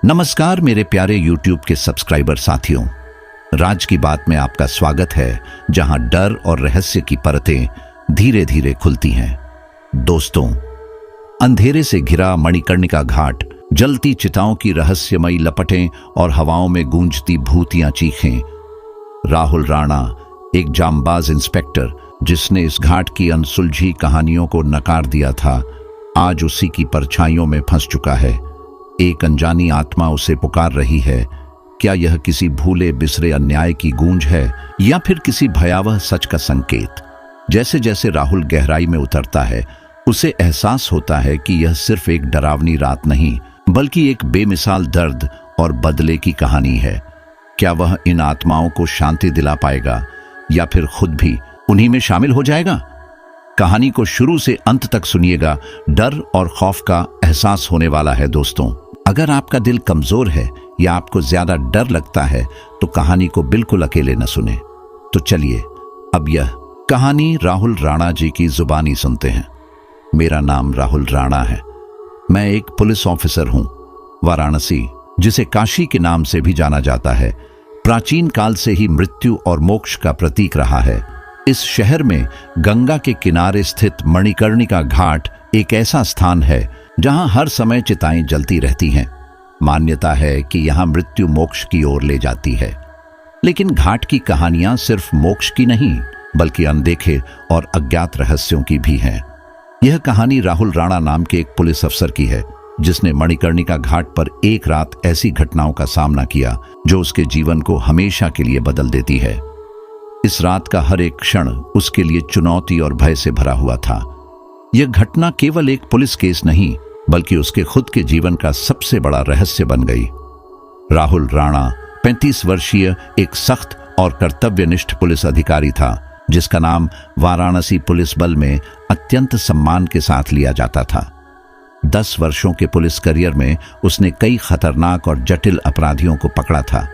नमस्कार मेरे प्यारे YouTube के सब्सक्राइबर साथियों, राज की बात में आपका स्वागत है, जहां डर और रहस्य की परतें धीरे धीरे खुलती हैं। दोस्तों, अंधेरे से घिरा मणिकर्णिका घाट, जलती चिताओं की रहस्यमयी लपटें और हवाओं में गूंजती भूतियां चीखें। राहुल राणा, एक जांबाज इंस्पेक्टर जिसने इस घाट की अनसुलझी कहानियों को नकार दिया था, आज उसी की परछाइयों में फंस चुका है। एक अनजानी आत्मा उसे पुकार रही है। क्या यह किसी भूले बिसरे अन्याय की गूंज है या फिर किसी भयावह सच का संकेत? जैसे जैसे राहुल गहराई में उतरता है, उसे एहसास होता है कि यह सिर्फ एक डरावनी रात नहीं, बल्कि एक बेमिसाल दर्द और बदले की कहानी है। क्या वह इन आत्माओं को शांति दिला पाएगा या फिर खुद भी उन्हीं में शामिल हो जाएगा? कहानी को शुरू से अंत तक सुनिएगा। डर और खौफ का एहसास होने वाला है। दोस्तों, अगर आपका दिल कमजोर है या आपको ज्यादा डर लगता है तो कहानी को बिल्कुल अकेले न सुने। तो चलिए अब यह कहानी राहुल राणा जी की जुबानी सुनते हैं। मेरा नाम राहुल राणा है। मैं एक पुलिस ऑफिसर हूं। वाराणसी, जिसे काशी के नाम से भी जाना जाता है, प्राचीन काल से ही मृत्यु और मोक्ष का प्रतीक रहा है। इस शहर में गंगा के किनारे स्थित मणिकर्णिका घाट एक ऐसा स्थान है जहां हर समय चिताएं जलती रहती हैं। मान्यता है कि यहां मृत्यु मोक्ष की ओर ले जाती है। लेकिन घाट की कहानियां सिर्फ मोक्ष की नहीं, बल्कि अनदेखे और अज्ञात रहस्यों की भी हैं। यह कहानी राहुल राणा नाम के एक पुलिस अफसर की है, जिसने मणिकर्णिका घाट पर एक रात ऐसी घटनाओं का सामना किया जो उसके जीवन को हमेशा के लिए बदल देती है। इस रात का हर एक क्षण उसके लिए चुनौती और भय से भरा हुआ था। यह घटना केवल एक पुलिस केस नहीं, बल्कि उसके खुद के जीवन का सबसे बड़ा रहस्य बन गई। राहुल राणा 35 वर्षीय एक सख्त और कर्तव्यनिष्ठ पुलिस अधिकारी था, जिसका नाम वाराणसी पुलिस बल में अत्यंत सम्मान के साथ लिया जाता था। 10 वर्षों के पुलिस करियर में उसने कई खतरनाक और जटिल अपराधियों को पकड़ा था।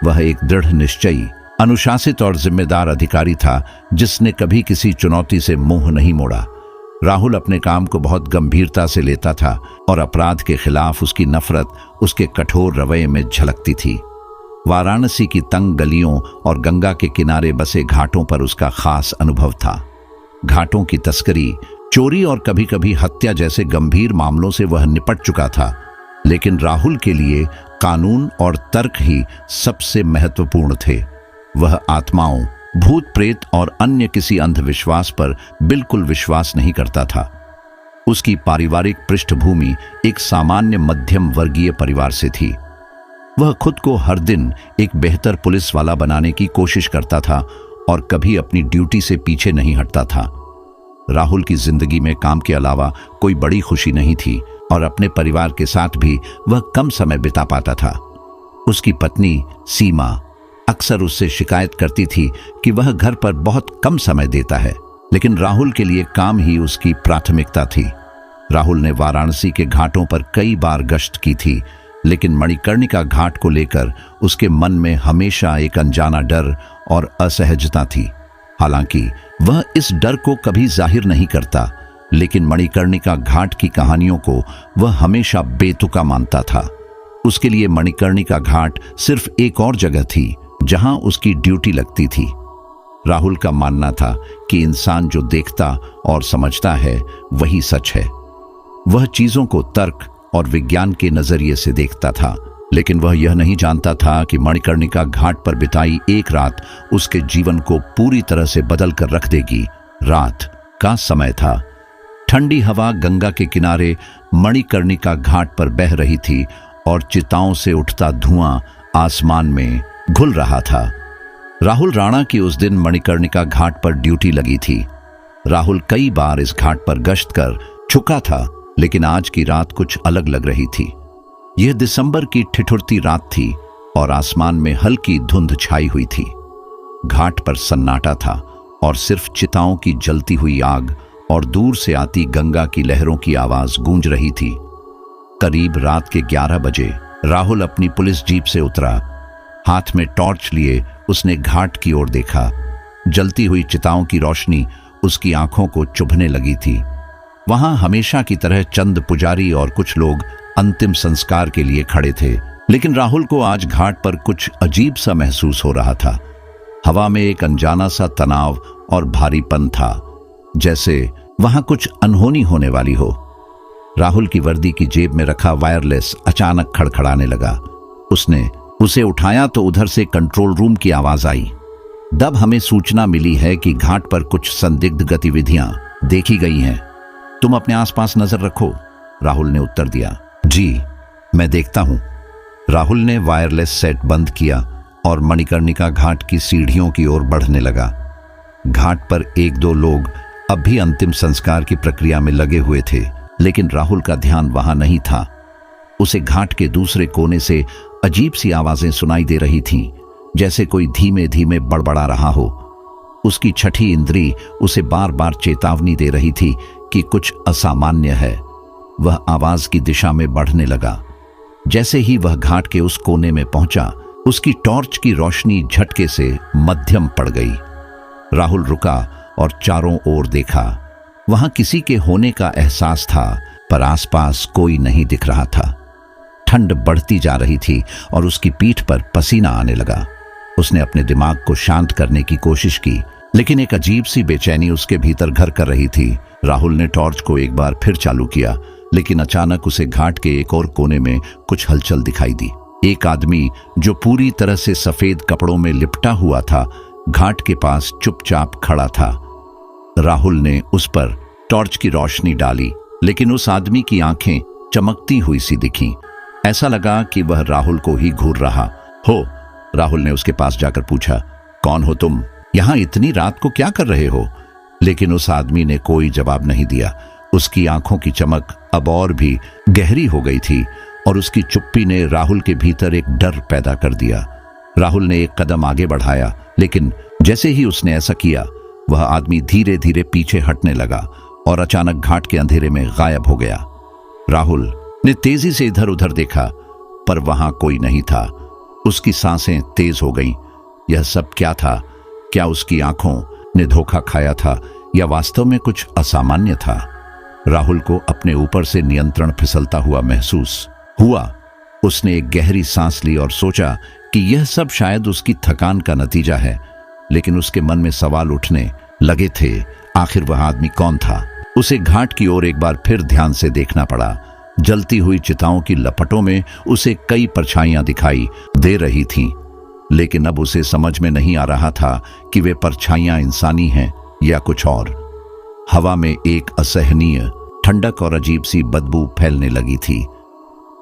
वह एक दृढ़ निश्चयी, अनुशासित और जिम्मेदार अधिकारी था, जिसने कभी किसी चुनौती से मुंह नहीं मोड़ा। राहुल अपने काम को बहुत गंभीरता से लेता था और अपराध के खिलाफ उसकी नफरत उसके कठोर रवैये में झलकती थी। वाराणसी की तंग गलियों और गंगा के किनारे बसे घाटों पर उसका खास अनुभव था। घाटों की तस्करी, चोरी और कभी-कभी हत्या जैसे गंभीर मामलों से वह निपट चुका था, लेकिन राहुल के लिए कानून और तर्क ही सबसे महत्वपूर्ण थे। वह आत्माओं, भूत प्रेत और अन्य किसी अंधविश्वास पर बिल्कुल विश्वास नहीं करता था। उसकी पारिवारिक पृष्ठभूमि एक सामान्य मध्यम वर्गीय परिवार से थी। वह खुद को हर दिन एक बेहतर पुलिस वाला बनाने की कोशिश करता था और कभी अपनी ड्यूटी से पीछे नहीं हटता था। राहुल की जिंदगी में काम के अलावा कोई बड़ी खुशी नहीं थी और अपने परिवार के साथ भी वह कम समय बिता पाता था। उसकी पत्नी सीमा अक्सर उससे शिकायत करती थी कि वह घर पर बहुत कम समय देता है, लेकिन राहुल के लिए काम ही उसकी प्राथमिकता थी। राहुल ने वाराणसी के घाटों पर कई बार गश्त की थी, लेकिन मणिकर्णिका घाट को लेकर उसके मन में हमेशा एक अनजाना डर और असहजता थी। हालांकि वह इस डर को कभी जाहिर नहीं करता, लेकिन मणिकर्णिका घाट की कहानियों को वह हमेशा बेतुका मानता था। उसके लिए मणिकर्णिका घाट सिर्फ एक और जगह थी जहां उसकी ड्यूटी लगती थी। राहुल का मानना था कि इंसान जो देखता और समझता है वही सच है। वह चीजों को तर्क और विज्ञान के नजरिए से देखता था, लेकिन वह यह नहीं जानता था कि मणिकर्णिका घाट पर बिताई एक रात उसके जीवन को पूरी तरह से बदल कर रख देगी। रात का समय था। ठंडी हवा गंगा के किनारे मणिकर्णिका घाट पर बह रही थी और चिताओं से उठता धुआं आसमान में घुल रहा था। राहुल राणा की उस दिन मणिकर्णिका घाट पर ड्यूटी लगी थी। राहुल कई बार इस घाट पर गश्त कर चुका था, लेकिन आज की रात कुछ अलग लग रही थी। यह दिसंबर की ठिठुरती रात थी और आसमान में हल्की धुंध छाई हुई थी। घाट पर सन्नाटा था और सिर्फ चिताओं की जलती हुई आग और दूर से आती गंगा की लहरों की आवाज गूंज रही थी। करीब रात के 11 बजे राहुल अपनी पुलिस जीप से उतरा। हाथ में टॉर्च लिए उसने घाट की ओर देखा। जलती हुई चिताओं की रोशनी उसकी आंखों को चुभने लगी थी। वहां हमेशा की तरह चंद पुजारी और कुछ लोग अंतिम संस्कार के लिए खड़े थे। लेकिन राहुल को आज घाट पर कुछ अजीब सा महसूस हो रहा था। हवा में एक अनजाना सा तनाव और भारीपन था, जैसे वहां कुछ अनहोनी होने वाली हो। राहुल की वर्दी की जेब में रखा वायरलेस अचानक खड़खड़ाने लगा। उसने उसे उठाया तो उधर से कंट्रोल रूम की आवाज आई। तब हमें सूचना मिली है कि घाट पर कुछ संदिग्ध गतिविधियां देखी गई हैं। तुम अपने आसपास नजर रखो, राहुल ने उत्तर दिया। जी, मैं देखता हूं। राहुल ने वायरलेस सेट बंद किया और मणिकर्णिका घाट की सीढ़ियों की ओर बढ़ने लगा। घाट पर एक दो लोग अब भी अंतिम संस्कार की प्रक्रिया में लगे हुए थे, लेकिन राहुल का ध्यान वहां नहीं था। उसे घाट के दूसरे कोने से अजीब सी आवाजें सुनाई दे रही थीं, जैसे कोई धीमे धीमे बड़बड़ा रहा हो। उसकी छठी इंद्री उसे बार बार चेतावनी दे रही थी कि कुछ असामान्य है। वह आवाज की दिशा में बढ़ने लगा। जैसे ही वह घाट के उस कोने में पहुंचा, उसकी टॉर्च की रोशनी झटके से मध्यम पड़ गई। राहुल रुका और चारों ओर देखा। वहां किसी के होने का एहसास था, पर आसपास कोई नहीं दिख रहा था। ठंड बढ़ती जा रही थी और उसकी पीठ पर पसीना आने लगा। उसने अपने दिमाग को शांत करने की कोशिश की, लेकिन एक अजीब सी बेचैनी उसके भीतर घर कर रही थी। राहुल ने टॉर्च को एक बार फिर चालू किया, लेकिन अचानक उसे घाट के एक और कोने में कुछ हलचल दिखाई दी। एक आदमी जो पूरी तरह से सफेद कपड़ों में लिपटा हुआ था, घाट के पास चुपचाप खड़ा था। राहुल ने उस पर टॉर्च की रोशनी डाली, लेकिन उस आदमी की आंखें चमकती हुई सी दिखीं। ऐसा लगा कि वह राहुल को ही घूर रहा हो। राहुल ने उसके पास जाकर पूछा, कौन हो तुम? यहां इतनी रात को क्या कर रहे हो? लेकिन उस आदमी ने कोई जवाब नहीं दिया। उसकी आंखों की चमक अब और भी गहरी हो गई थी और उसकी चुप्पी ने राहुल के भीतर एक डर पैदा कर दिया। राहुल ने एक कदम आगे बढ़ाया, लेकिन जैसे ही उसने ऐसा किया, वह आदमी धीरे धीरे पीछे हटने लगा और अचानक घाट के अंधेरे में गायब हो गया। राहुल ने तेजी से इधर उधर देखा, पर वहां कोई नहीं था। उसकी सांसें तेज हो गईं। यह सब क्या था? क्या उसकी आंखों ने धोखा खाया था या वास्तव में कुछ असामान्य था? राहुल को अपने ऊपर से नियंत्रण फिसलता हुआ महसूस हुआ। उसने एक गहरी सांस ली और सोचा कि यह सब शायद उसकी थकान का नतीजा है, लेकिन उसके मन में सवाल उठने लगे थे। आखिर वह आदमी कौन था? उसे घाट की ओर एक बार फिर ध्यान से देखना पड़ा। जलती हुई चिताओं की लपटों में उसे कई परछाइयां दिखाई दे रही थीं, लेकिन अब उसे समझ में नहीं आ रहा था कि वे परछाइयां इंसानी हैं या कुछ और। हवा में एक असहनीय ठंडक और अजीब सी बदबू फैलने लगी थी।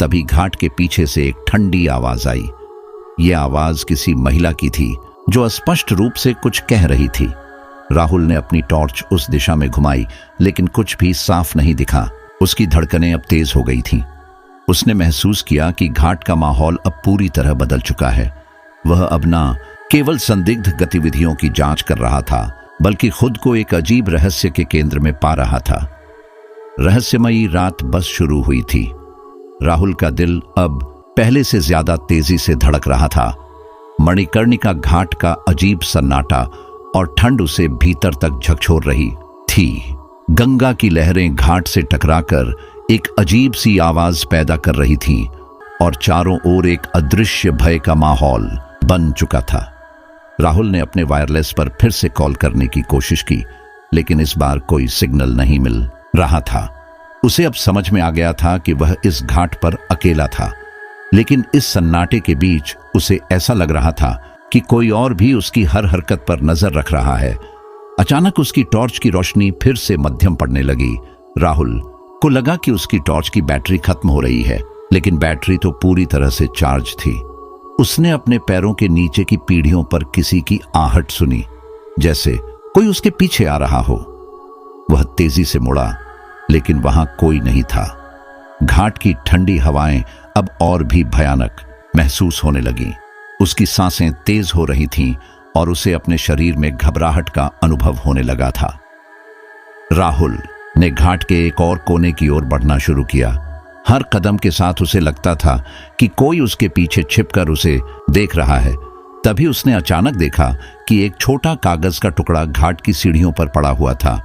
तभी घाट के पीछे से एक ठंडी आवाज आई। यह आवाज किसी महिला की थी जो स्पष्ट रूप से कुछ कह रही थी। राहुल ने अपनी टॉर्च उस दिशा में घुमाई, लेकिन कुछ भी साफ नहीं दिखा। उसकी धड़कनें अब तेज हो गई थीं। उसने महसूस किया कि घाट का माहौल अब पूरी तरह बदल चुका है। वह अब न केवल संदिग्ध गतिविधियों की जांच कर रहा था, बल्कि खुद को एक अजीब रहस्य के केंद्र में पा रहा था। रहस्यमयी रात बस शुरू हुई थी। राहुल का दिल अब पहले से ज्यादा तेजी से धड़क रहा था। मणिकर्णिका घाट का अजीब सन्नाटा और ठंड उसे भीतर तक झकझोर रही थी। गंगा की लहरें घाट से टकराकर एक अजीब सी आवाज पैदा कर रही थीं और चारों ओर एक अदृश्य भय का माहौल बन चुका था। राहुल ने अपने वायरलेस पर फिर से कॉल करने की कोशिश की, लेकिन इस बार कोई सिग्नल नहीं मिल रहा था। उसे अब समझ में आ गया था कि वह इस घाट पर अकेला था, लेकिन इस सन्नाटे के बीच उसे ऐसा लग रहा था कि कोई और भी उसकी हर हरकत पर नजर रख रहा है। अचानक उसकी टॉर्च की रोशनी फिर से मध्यम पड़ने लगी। राहुल को लगा कि उसकी टॉर्च की बैटरी खत्म हो रही है, लेकिन बैटरी तो पूरी तरह से चार्ज थी। उसने अपने पैरों के नीचे की पीढ़ियों पर किसी की आहट सुनी, जैसे कोई उसके पीछे आ रहा हो। वह तेजी से मुड़ा, लेकिन वहां कोई नहीं था। घाट की ठंडी हवाएं अब और भी भयानक महसूस होने लगीं। उसकी सांसें तेज हो रही थीं और उसे अपने शरीर में घबराहट का अनुभव होने लगा था। राहुल ने घाट के एक और कोने की ओर बढ़ना शुरू किया। हर कदम के साथ उसे लगता था कि कोई उसके पीछे छिपकर उसे देख रहा है। तभी उसने अचानक देखा कि एक छोटा कागज का टुकड़ा घाट की सीढ़ियों पर पड़ा हुआ था।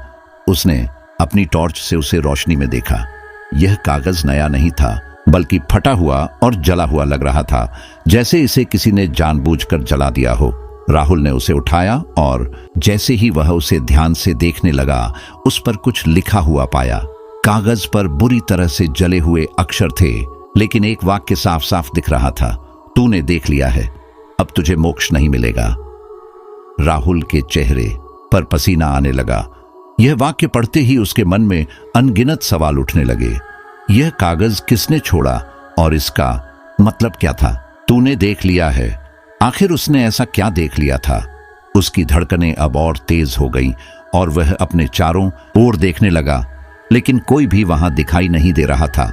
उसने अपनी टॉर्च से उसे रोशनी में देखा। यह कागज नया नहीं था, बल्कि फटा हुआ और जला हुआ लग रहा था, जैसे इसे किसी ने जानबूझकर जला दिया हो। राहुल ने उसे उठाया और जैसे ही वह उसे ध्यान से देखने लगा, उस पर कुछ लिखा हुआ पाया। कागज पर बुरी तरह से जले हुए अक्षर थे, लेकिन एक वाक्य साफ साफ दिख रहा था, तूने देख लिया है, अब तुझे मोक्ष नहीं मिलेगा। राहुल के चेहरे पर पसीना आने लगा। यह वाक्य पढ़ते ही उसके मन में अनगिनत सवाल उठने लगे। यह कागज किसने छोड़ा और इसका मतलब क्या था? तूने देख लिया है, आखिर उसने ऐसा क्या देख लिया था? उसकी धड़कनें अब और तेज हो गईं और वह अपने चारों ओर देखने लगा, लेकिन कोई भी वहां दिखाई नहीं दे रहा था।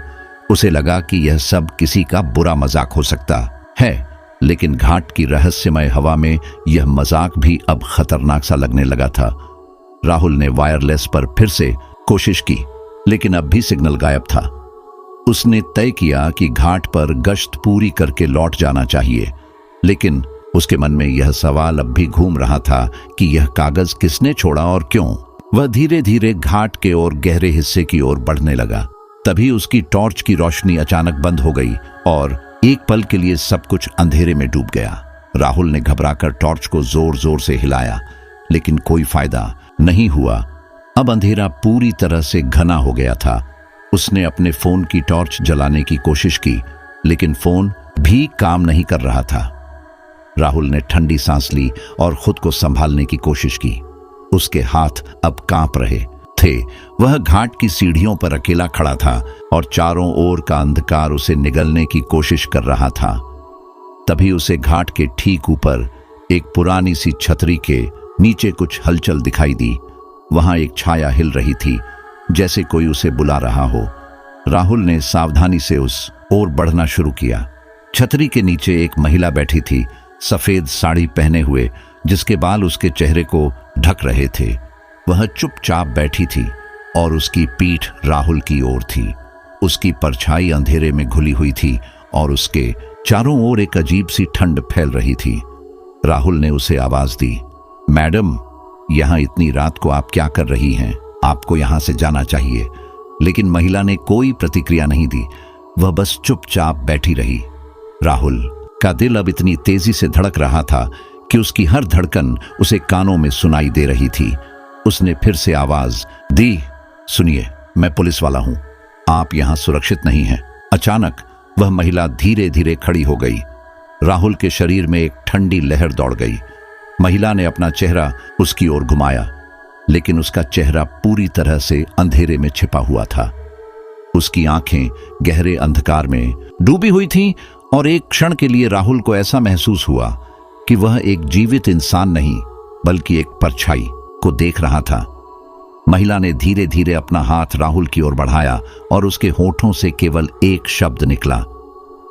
उसे लगा कि यह सब किसी का बुरा मजाक हो सकता है, लेकिन घाट की रहस्यमय हवा में यह मजाक भी अब खतरनाक सा लगने लगा था। राहुल ने वायरलेस पर फिर से कोशिश की, लेकिन अब भी सिग्नल गायब था। उसने तय किया कि घाट पर गश्त पूरी करके लौट जाना चाहिए, लेकिन उसके मन में यह सवाल अब भी घूम रहा था कि यह कागज किसने छोड़ा और क्यों। वह धीरे धीरे घाट के और गहरे हिस्से की ओर बढ़ने लगा। तभी उसकी टॉर्च की रोशनी अचानक बंद हो गई और एक पल के लिए सब कुछ अंधेरे में डूब गया। राहुल ने घबराकर टॉर्च को जोर जोर से हिलाया, लेकिन कोई फायदा नहीं हुआ। अब अंधेरा पूरी तरह से घना हो गया था। उसने अपने फोन की टॉर्च जलाने की कोशिश की, लेकिन फोन भी काम नहीं कर रहा था। राहुल ने ठंडी सांस ली और खुद को संभालने की कोशिश की। उसके हाथ अब कांप रहे थे। वह घाट की सीढ़ियों पर अकेला खड़ा था और चारों ओर का अंधकार उसे निगलने की कोशिश कर रहा था। तभी उसे घाट के ठीक ऊपर एक पुरानी सी छतरी के नीचे कुछ हलचल दिखाई दी। वहां एक छाया हिल रही थी, जैसे कोई उसे बुला रहा हो। राहुल ने सावधानी से उस ओर बढ़ना शुरू किया। छतरी के नीचे एक महिला बैठी थी, सफेद साड़ी पहने हुए, जिसके बाल उसके चेहरे को ढक रहे थे। वह चुपचाप बैठी थी और उसकी पीठ राहुल की ओर थी। उसकी परछाई अंधेरे में घुली हुई थी और उसके चारों ओर एक अजीब सी ठंड फैल रही थी। राहुल ने उसे आवाज दी, मैडम, यहां इतनी रात को आप क्या कर रही हैं? आपको यहां से जाना चाहिए। लेकिन महिला ने कोई प्रतिक्रिया नहीं दी, वह बस चुपचाप बैठी रही। राहुल का दिल अब इतनी तेजी से धड़क रहा था कि उसकी हर धड़कन उसे कानों में सुनाई दे रही थी। उसने फिर से आवाज दी, सुनिए, मैं पुलिस वाला हूं, आप यहां सुरक्षित नहीं हैं। अचानक वह महिला धीरे धीरे खड़ी हो गई। राहुल के शरीर में एक ठंडी लहर दौड़ गई। महिला ने अपना चेहरा उसकी ओर घुमाया, लेकिन उसका चेहरा पूरी तरह से अंधेरे में छिपा हुआ था। उसकी आंखें गहरे अंधकार में डूबी हुई थीं और एक क्षण के लिए राहुल को ऐसा महसूस हुआ कि वह एक जीवित इंसान नहीं, बल्कि एक परछाई को देख रहा था। महिला ने धीरे धीरे अपना हाथ राहुल की ओर बढ़ाया और उसके होठों से केवल एक शब्द निकला,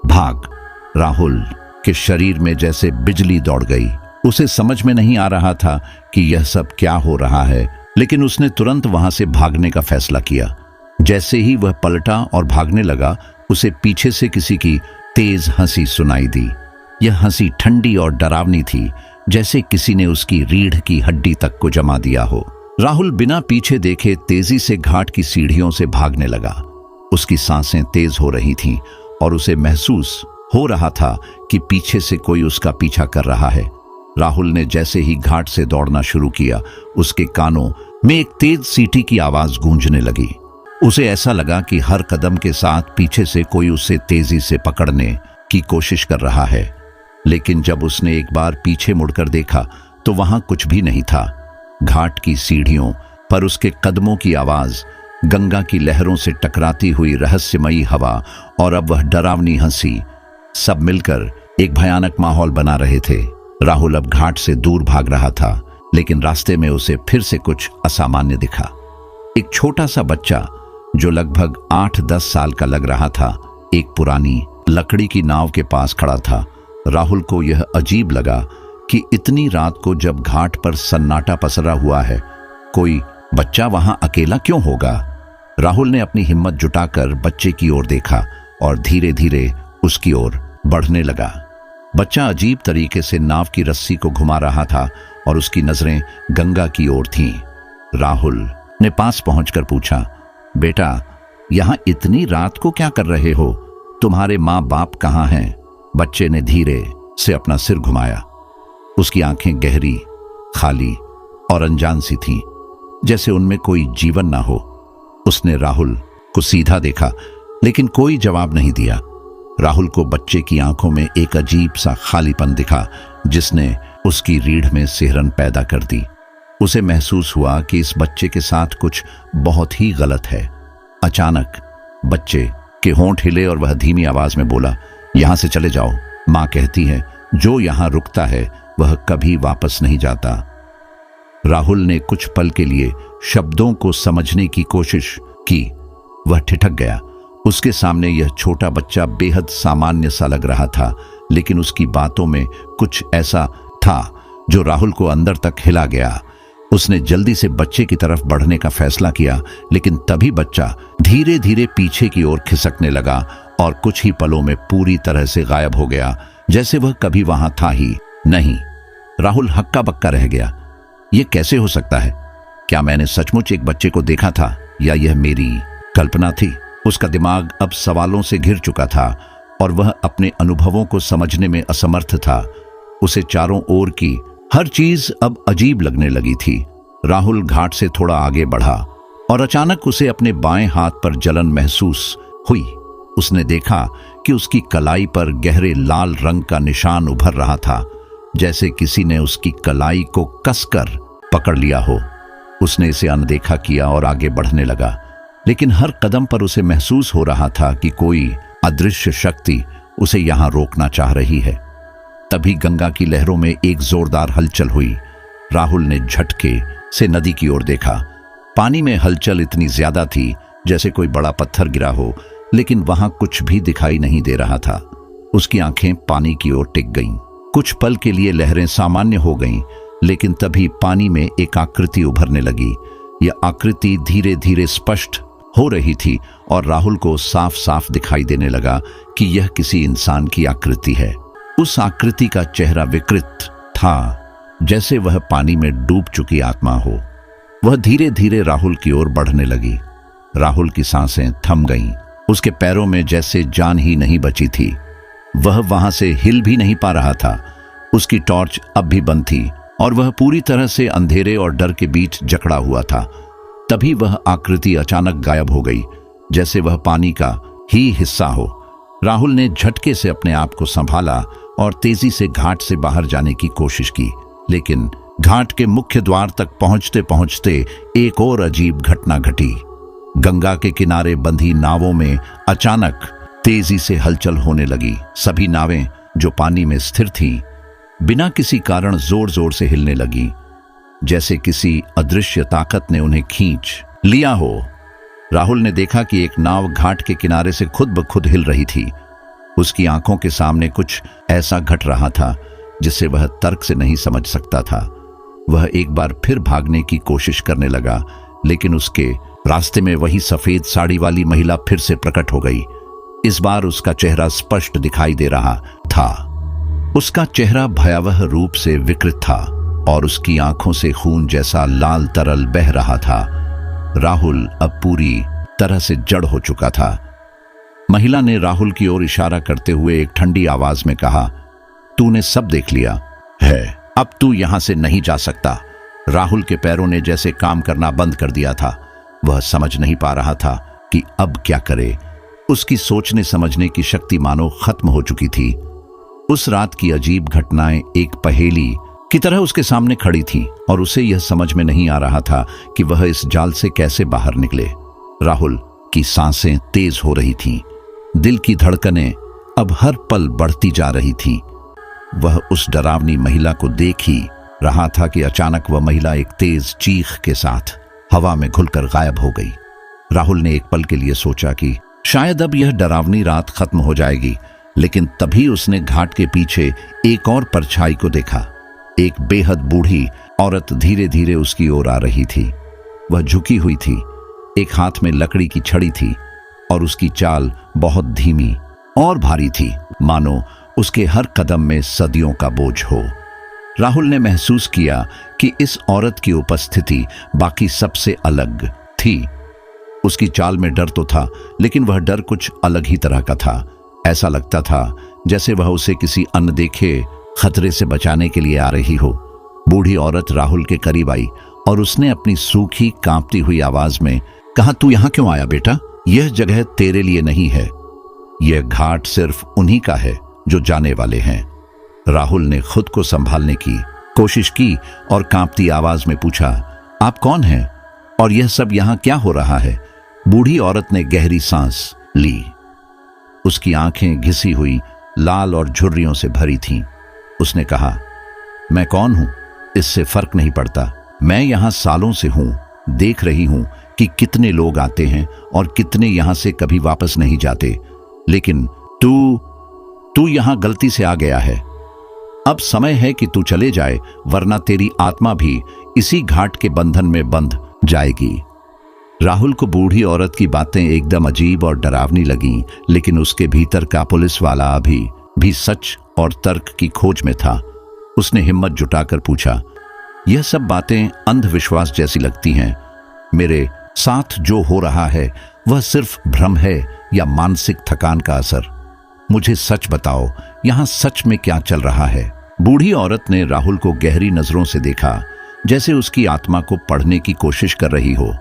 भाग। राहुल के शरीर में जैसे बिजली दौड़ गई। उसे समझ में नहीं आ रहा था कि यह सब क्या हो रहा है, लेकिन उसने तुरंत वहां से भागने का फैसला किया। जैसे ही वह पलटा और भागने लगा, उसे पीछे से किसी की तेज हंसी सुनाई दी। यह हंसी ठंडी और डरावनी थी, जैसे किसी ने उसकी रीढ़ की हड्डी तक को जमा दिया हो। राहुल बिना पीछे देखे तेजी से घाट की सीढ़ियों से भागने लगा। उसकी सांसें तेज हो रही थीं और उसे महसूस हो रहा था कि पीछे से कोई उसका पीछा कर रहा है। राहुल ने जैसे ही घाट से दौड़ना शुरू किया, उसके कानों में एक तेज सीटी की आवाज गूंजने लगी। उसे ऐसा लगा कि हर कदम के साथ पीछे से कोई उसे तेजी से पकड़ने की कोशिश कर रहा है। लेकिन जब उसने एक बार पीछे मुड़कर देखा तो वहां कुछ भी नहीं था। घाट की सीढ़ियों पर उसके कदमों की आवाज, गंगा की लहरों से टकराती हुई रहस्यमयी हवा और अब वह डरावनी हंसी, सब मिलकर एक भयानक माहौल बना रहे थे। राहुल अब घाट से दूर भाग रहा था, लेकिन रास्ते में उसे फिर से कुछ असामान्य दिखा। एक छोटा सा बच्चा जो लगभग 8-10 साल का लग रहा था, एक पुरानी लकड़ी की नाव के पास खड़ा था। राहुल को यह अजीब लगा कि इतनी रात को जब घाट पर सन्नाटा पसरा हुआ है, कोई बच्चा वहां अकेला क्यों होगा। राहुल ने अपनी हिम्मत जुटाकर बच्चे की ओर देखा और धीरे धीरे उसकी ओर बढ़ने लगा। बच्चा अजीब तरीके से नाव की रस्सी को घुमा रहा था और उसकी नजरें गंगा की ओर थीं। राहुल ने पास पहुंचकर पूछा, बेटा, यहां इतनी रात को क्या कर रहे हो? तुम्हारे माँ बाप कहाँ हैं? बच्चे ने धीरे से अपना सिर घुमाया। उसकी आंखें गहरी, खाली और अनजान सी थीं, जैसे उनमें कोई जीवन ना हो। उसने राहुल को सीधा देखा, लेकिन कोई जवाब नहीं दिया। राहुल को बच्चे की आंखों में एक अजीब सा खालीपन दिखा, जिसने उसकी रीढ़ में सिहरन पैदा कर दी। उसे महसूस हुआ कि इस बच्चे के साथ कुछ बहुत ही गलत है। अचानक बच्चे के होंठ हिले और वह धीमी आवाज में बोला, यहां से चले जाओ। मां कहती है, जो यहां रुकता है वह कभी वापस नहीं जाता। राहुल ने कुछ पल के लिए शब्दों को समझने की कोशिश की। वह ठिठक गया। उसके सामने यह छोटा बच्चा बेहद सामान्य सा लग रहा था, लेकिन उसकी बातों में कुछ ऐसा था जो राहुल को अंदर तक हिला गया। उसने जल्दी से बच्चे की तरफ बढ़ने का फैसला किया, लेकिन तभी बच्चा धीरे धीरे पीछे की ओर खिसकने लगा और कुछ ही पलों में पूरी तरह से गायब हो गया, जैसे वह कभी वहां था ही नहीं। राहुल हक्का बक्का रह गया। यह कैसे हो सकता है? क्या मैंने सचमुच एक बच्चे को देखा था या यह मेरी कल्पना थी? उसका दिमाग अब सवालों से घिर चुका था और वह अपने अनुभवों को समझने में असमर्थ था। उसे चारों ओर की हर चीज अब अजीब लगने लगी थी। राहुल घाट से थोड़ा आगे बढ़ा और अचानक उसे अपने बाएं हाथ पर जलन महसूस हुई। उसने देखा कि उसकी कलाई पर गहरे लाल रंग का निशान उभर रहा था, जैसे किसी ने उसकी कलाई को कसकर पकड़ लिया हो। उसने इसे अनदेखा किया और आगे बढ़ने लगा, लेकिन हर कदम पर उसे महसूस हो रहा था कि कोई अदृश्य शक्ति उसे यहां रोकना चाह रही है। तभी गंगा की लहरों में एक जोरदार हलचल हुई। राहुल ने झटके से नदी की ओर देखा। पानी में हलचल इतनी ज्यादा थी जैसे कोई बड़ा पत्थर गिरा हो, लेकिन वहां कुछ भी दिखाई नहीं दे रहा था। उसकी आंखें पानी की ओर टिक गईं। कुछ पल के लिए लहरें सामान्य हो गईं, लेकिन तभी पानी में एक आकृति उभरने लगी। यह आकृति धीरे धीरे स्पष्ट हो रही थी और राहुल को साफ साफ दिखाई देने लगा कि यह किसी इंसान की आकृति है। उस आकृति का चेहरा विकृत था, जैसे वह पानी में डूब चुकी आत्मा हो। वह धीरे धीरे राहुल की ओर बढ़ने लगी। राहुल की सांसें थम गईं। उसके पैरों में जैसे जान ही नहीं बची थी। वह वहां से हिल भी नहीं पा रहा था। उसकी टॉर्च अब भी बंद थी और वह पूरी तरह से अंधेरे और डर के बीच जकड़ा हुआ था। तभी वह आकृति अचानक गायब हो गई, जैसे वह पानी का ही हिस्सा हो। राहुल ने झटके से अपने आप को संभाला और तेजी से घाट से बाहर जाने की कोशिश की, लेकिन घाट के मुख्य द्वार तक पहुंचते पहुंचते एक और अजीब घटना घटी। गंगा के किनारे बंधी नावों में अचानक तेजी से हलचल होने लगी। सभी नावें जो पानी में स्थिर थीं, बिना किसी कारण जोर जोर से हिलने लगी, जैसे किसी अदृश्य ताकत ने उन्हें खींच लिया हो। राहुल ने देखा कि एक नाव घाट के किनारे से खुद ब खुद हिल रही थी। उसकी आंखों के सामने कुछ ऐसा घट रहा था जिसे वह तर्क से नहीं समझ सकता था। वह एक बार फिर भागने की कोशिश करने लगा, लेकिन उसके रास्ते में वही सफेद साड़ी वाली महिला फिर से प्रकट हो गई। इस बार उसका चेहरा स्पष्ट दिखाई दे रहा था। उसका चेहरा भयावह रूप से विकृत था और उसकी आंखों से खून जैसा लाल तरल बह रहा था। राहुल अब पूरी तरह से जड़ हो चुका था। महिला ने राहुल की ओर इशारा करते हुए एक ठंडी आवाज में कहा, तूने सब देख लिया है, अब तू यहां से नहीं जा सकता। राहुल के पैरों ने जैसे काम करना बंद कर दिया था। वह समझ नहीं पा रहा था कि अब क्या करे। उसकी सोचने समझने की शक्ति मानो खत्म हो चुकी थी। उस रात की अजीब घटनाएं एक पहेली की तरह उसके सामने खड़ी थीं और उसे यह समझ में नहीं आ रहा था कि वह इस जाल से कैसे बाहर निकले। राहुल की सांसें तेज हो रही थीं। दिल की धड़कनें अब हर पल बढ़ती जा रही थीं। वह उस डरावनी महिला को देख ही रहा था कि अचानक वह महिला एक तेज चीख के साथ हवा में घुलकर गायब हो गई। राहुल ने एक पल के लिए सोचा कि शायद अब यह डरावनी रात खत्म हो जाएगी, लेकिन तभी उसने घाट के पीछे एक और परछाई को देखा। एक बेहद बूढ़ी औरत धीरे धीरे उसकी ओर आ रही थी। वह झुकी हुई थी, एक हाथ में लकड़ी की छड़ी थी और उसकी चाल बहुत धीमी और भारी थी, मानो उसके हर कदम में सदियों का बोझ हो। राहुल ने महसूस किया कि इस औरत की उपस्थिति बाकी सबसे अलग थी। उसकी चाल में डर तो था, लेकिन वह डर कुछ अलग ही तरह का था। ऐसा लगता था जैसे वह उसे किसी अनदेखे खतरे से बचाने के लिए आ रही हो। बूढ़ी औरत राहुल के करीब आई और उसने अपनी सूखी कांपती हुई आवाज में कहा, तू यहां क्यों आया बेटा? यह जगह तेरे लिए नहीं है। यह घाट सिर्फ उन्हीं का है जो जाने वाले हैं। राहुल ने खुद को संभालने की कोशिश की और कांपती आवाज में पूछा, आप कौन हैं और यह सब यहां क्या हो रहा है? बूढ़ी औरत ने गहरी सांस ली। उसकी आंखें घिसी हुई लाल और झुर्रियों से भरी थीं। उसने कहा, मैं कौन हूं इससे फर्क नहीं पड़ता। मैं यहां सालों से हूं, देख रही हूं कि कितने लोग आते हैं और कितने यहां से कभी वापस नहीं जाते। लेकिन तू यहां गलती से आ गया है। अब समय है कि तू चले जाए, वरना तेरी आत्मा भी इसी घाट के बंधन में बंध जाएगी। राहुल को बूढ़ी औरत की बातें एकदम अजीब और डरावनी लगीं, लेकिन उसके भीतर का पुलिस वाला अभी भी सच और तर्क की खोज में था। उसने हिम्मत जुटाकर पूछा, यह सब बातें अंधविश्वास जैसी लगती हैं। मेरे साथ जो हो रहा है वह सिर्फ भ्रम है या मानसिक थकान का असर? मुझे सच बताओ, यहां सच में क्या चल रहा है? बूढ़ी औरत ने राहुल को गहरी नजरों से देखा, जैसे उसकी आत्मा को पढ़ने की कोशिश कर रही हो।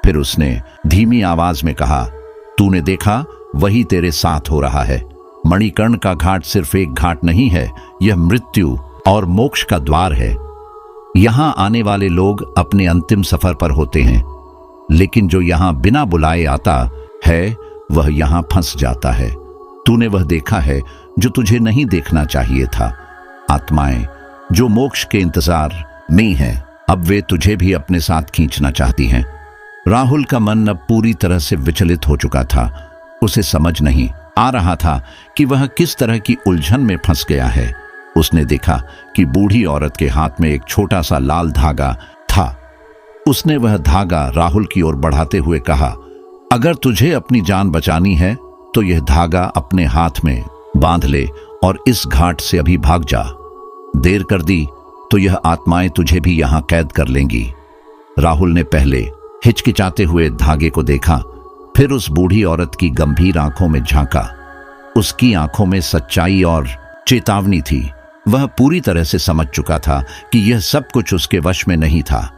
फिर उसने धीमी आवाज में कहा, तूने देखा, वही तेरे साथ हो रहा है। मणिकर्ण का घाट सिर्फ एक घाट नहीं है, यह मृत्यु और मोक्ष का द्वार है। यहां आने वाले लोग अपने अंतिम सफर पर होते हैं, लेकिन जो यहां बिना बुलाए आता है वह यहां फंस जाता है। तूने वह देखा है जो तुझे नहीं देखना चाहिए था। आत्माएं जो मोक्ष के इंतजार में हैं, अब वे तुझे भी अपने साथ खींचना चाहती हैं। राहुल का मन अब पूरी तरह से विचलित हो चुका था। उसे समझ नहीं आ रहा था कि वह किस तरह की उलझन में फंस गया है। उसने देखा कि बूढ़ी औरत के हाथ में एक छोटा सा लाल धागा था। उसने वह धागा राहुल की ओर बढ़ाते हुए कहा, अगर तुझे अपनी जान बचानी है तो यह धागा अपने हाथ में बांध ले और इस घाट से अभी भाग जा। देर कर दी तो यह आत्माएं तुझे भी यहां कैद कर लेंगी। राहुल ने पहले हिचकिचाते हुए धागे को देखा, फिर उस बूढ़ी औरत की गंभीर आंखों में झांका। उसकी आंखों में सच्चाई और चेतावनी थी। वह पूरी तरह से समझ चुका था कि यह सब कुछ उसके वश में नहीं था।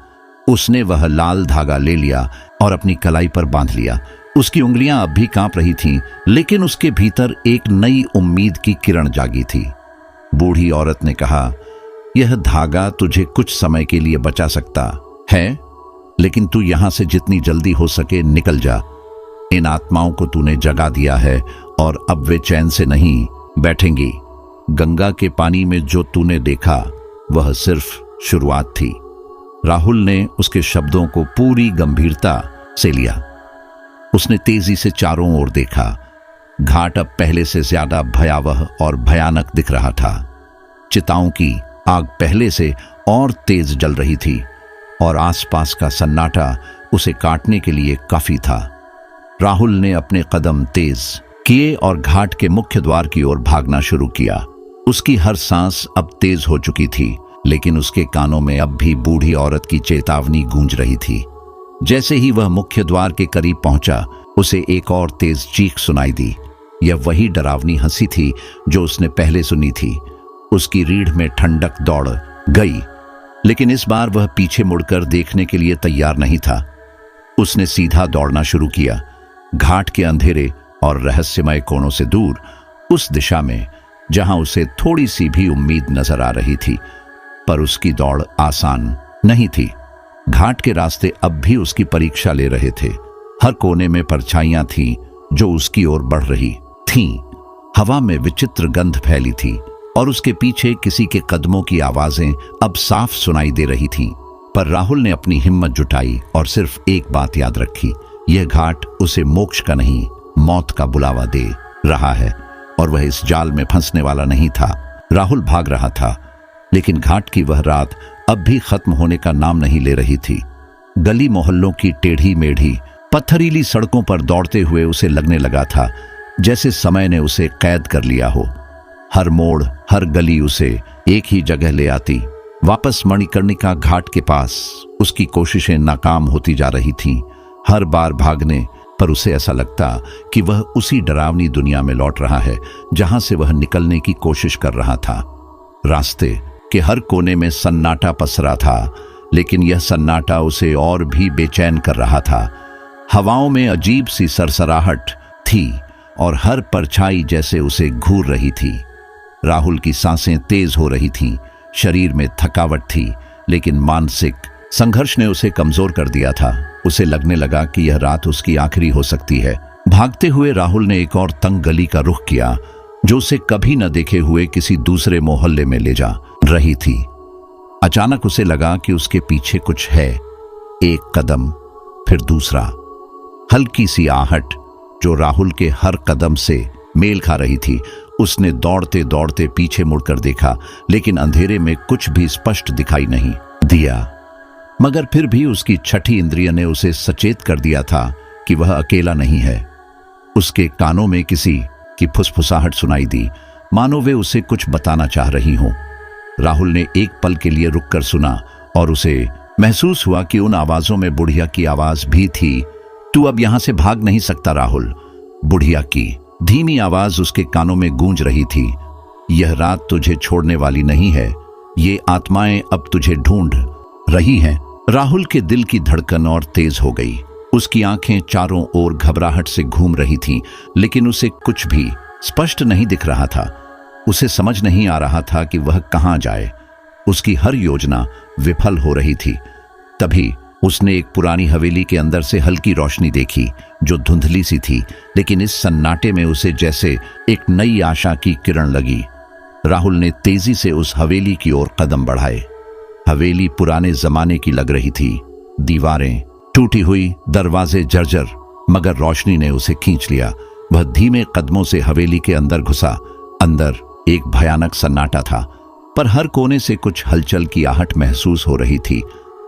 उसने वह लाल धागा ले लिया और अपनी कलाई पर बांध लिया। उसकी उंगलियां अब भी कांप रही थीं, लेकिन उसके भीतर एक नई उम्मीद की किरण जागी थी। बूढ़ी औरत ने कहा, यह धागा तुझे कुछ समय के लिए बचा सकता है, लेकिन तू यहां से जितनी जल्दी हो सके निकल जा। इन आत्माओं को तूने जगा दिया है और अब वे चैन से नहीं बैठेंगी। गंगा के पानी में जो तूने देखा वह सिर्फ शुरुआत थी। राहुल ने उसके शब्दों को पूरी गंभीरता से लिया। उसने तेजी से चारों ओर देखा। घाट अब पहले से ज्यादा भयावह और भयानक दिख रहा था। चिताओं की आग पहले से और तेज जल रही थी और आसपास का सन्नाटा उसे काटने के लिए काफी था। राहुल ने अपने कदम तेज किए और घाट के मुख्य द्वार की ओर भागना शुरू किया। उसकी हर सांस अब तेज हो चुकी थी, लेकिन उसके कानों में अब भी बूढ़ी औरत की चेतावनी गूंज रही थी। जैसे ही वह मुख्य द्वार के करीब पहुंचा, उसे एक और तेज चीख सुनाई दी। यह वही डरावनी हंसी थी जो उसने पहले सुनी थी। उसकी रीढ़ में ठंडक दौड़ गई, लेकिन इस बार वह पीछे मुड़कर देखने के लिए तैयार नहीं था। उसने सीधा दौड़ना शुरू किया, घाट के अंधेरे और रहस्यमय कोणों से दूर, उस दिशा में जहां उसे थोड़ी सी भी उम्मीद नजर आ रही थी। पर उसकी दौड़ आसान नहीं थी। घाट के रास्ते अब भी उसकी परीक्षा ले रहे थे। हर कोने में परछाइयां थीं जो उसकी ओर बढ़ रही थीं। हवा में विचित्र गंध फैली थी और उसके पीछे किसी के कदमों की आवाजें अब साफ सुनाई दे रही थीं। पर राहुल ने अपनी हिम्मत जुटाई और सिर्फ एक बात याद रखी, यह घाट उसे मोक्ष का नहीं, मौत का बुलावा दे रहा है और वह इस जाल में फंसने वाला नहीं था। राहुल भाग रहा था, लेकिन घाट की वह रात अब भी खत्म होने का नाम नहीं ले रही थी। गली मोहल्लों की टेढ़ी मेढ़ी पत्थरीली सड़कों पर दौड़ते हुए उसे लगने लगा था जैसे समय ने उसे कैद कर लिया हो। हर मोड़, हर गली उसे एक ही जगह ले आती, वापस मणिकर्णिका घाट के पास। उसकी कोशिशें नाकाम होती जा रही थीं। हर बार भागने पर उसे ऐसा लगता कि वह उसी डरावनी दुनिया में लौट रहा है जहां से वह निकलने की कोशिश कर रहा था। रास्ते के हर कोने में सन्नाटा पसरा था, लेकिन यह सन्नाटा उसे और भी बेचैन कर रहा था। हवाओं में अजीब सी सरसराहट थी और हर परछाई जैसे उसे घूर रही थी। राहुल की सांसें तेज हो रही थीं, शरीर में थकावट थी, लेकिन मानसिक संघर्ष ने उसे कमजोर कर दिया था। उसे लगने लगा कि यह रात उसकी आखिरी हो सकती है। भागते हुए राहुल ने एक और तंग गली का रुख किया जो उसे कभी न देखे हुए किसी दूसरे मोहल्ले में ले जा रही थी। अचानक उसे लगा कि उसके पीछे कुछ है। एक कदम, फिर दूसरा, हल्की सी आहट जो राहुल के हर कदम से मेल खा रही थी। उसने दौड़ते दौड़ते पीछे मुड़कर देखा, लेकिन अंधेरे में कुछ भी स्पष्ट दिखाई नहीं दिया। मगर फिर भी उसकी छठी इंद्रिय ने उसे सचेत कर दिया था कि वह अकेला नहीं है। उसके कानों में किसी की फुसफुसाहट सुनाई दी, मानो वे उसे कुछ बताना चाह रही हों। राहुल ने एक पल के लिए रुककर सुना और उसे महसूस हुआ कि उन आवाजों में बुढ़िया की आवाज भी थी। तू अब यहां से भाग नहीं सकता राहुल। बुढ़िया की धीमी आवाज उसके कानों में गूंज रही थी। यह रात तुझे छोड़ने वाली नहीं है, ये आत्माएं अब तुझे ढूंढ रही हैं। राहुल के दिल की धड़कन और तेज हो गई। उसकी आंखें चारों ओर घबराहट से घूम रही थीं, लेकिन उसे कुछ भी स्पष्ट नहीं दिख रहा था। उसे समझ नहीं आ रहा था कि वह कहां जाए। उसकी हर योजना विफल हो रही थी। तभी उसने एक पुरानी हवेली के अंदर से हल्की रोशनी देखी जो धुंधली सी थी, लेकिन इस सन्नाटे में उसे जैसे एक नई आशा की किरण लगी। राहुल ने तेजी से उस हवेली की ओर कदम बढ़ाए। हवेली पुराने जमाने की लग रही थी। दीवारें टूटी हुई, दरवाजे जर्जर, मगर रोशनी ने उसे खींच लिया। वह धीमे कदमों से हवेली के अंदर घुसा। अंदर एक भयानक सन्नाटा था, पर हर कोने से कुछ हलचल की आहट महसूस हो रही थी।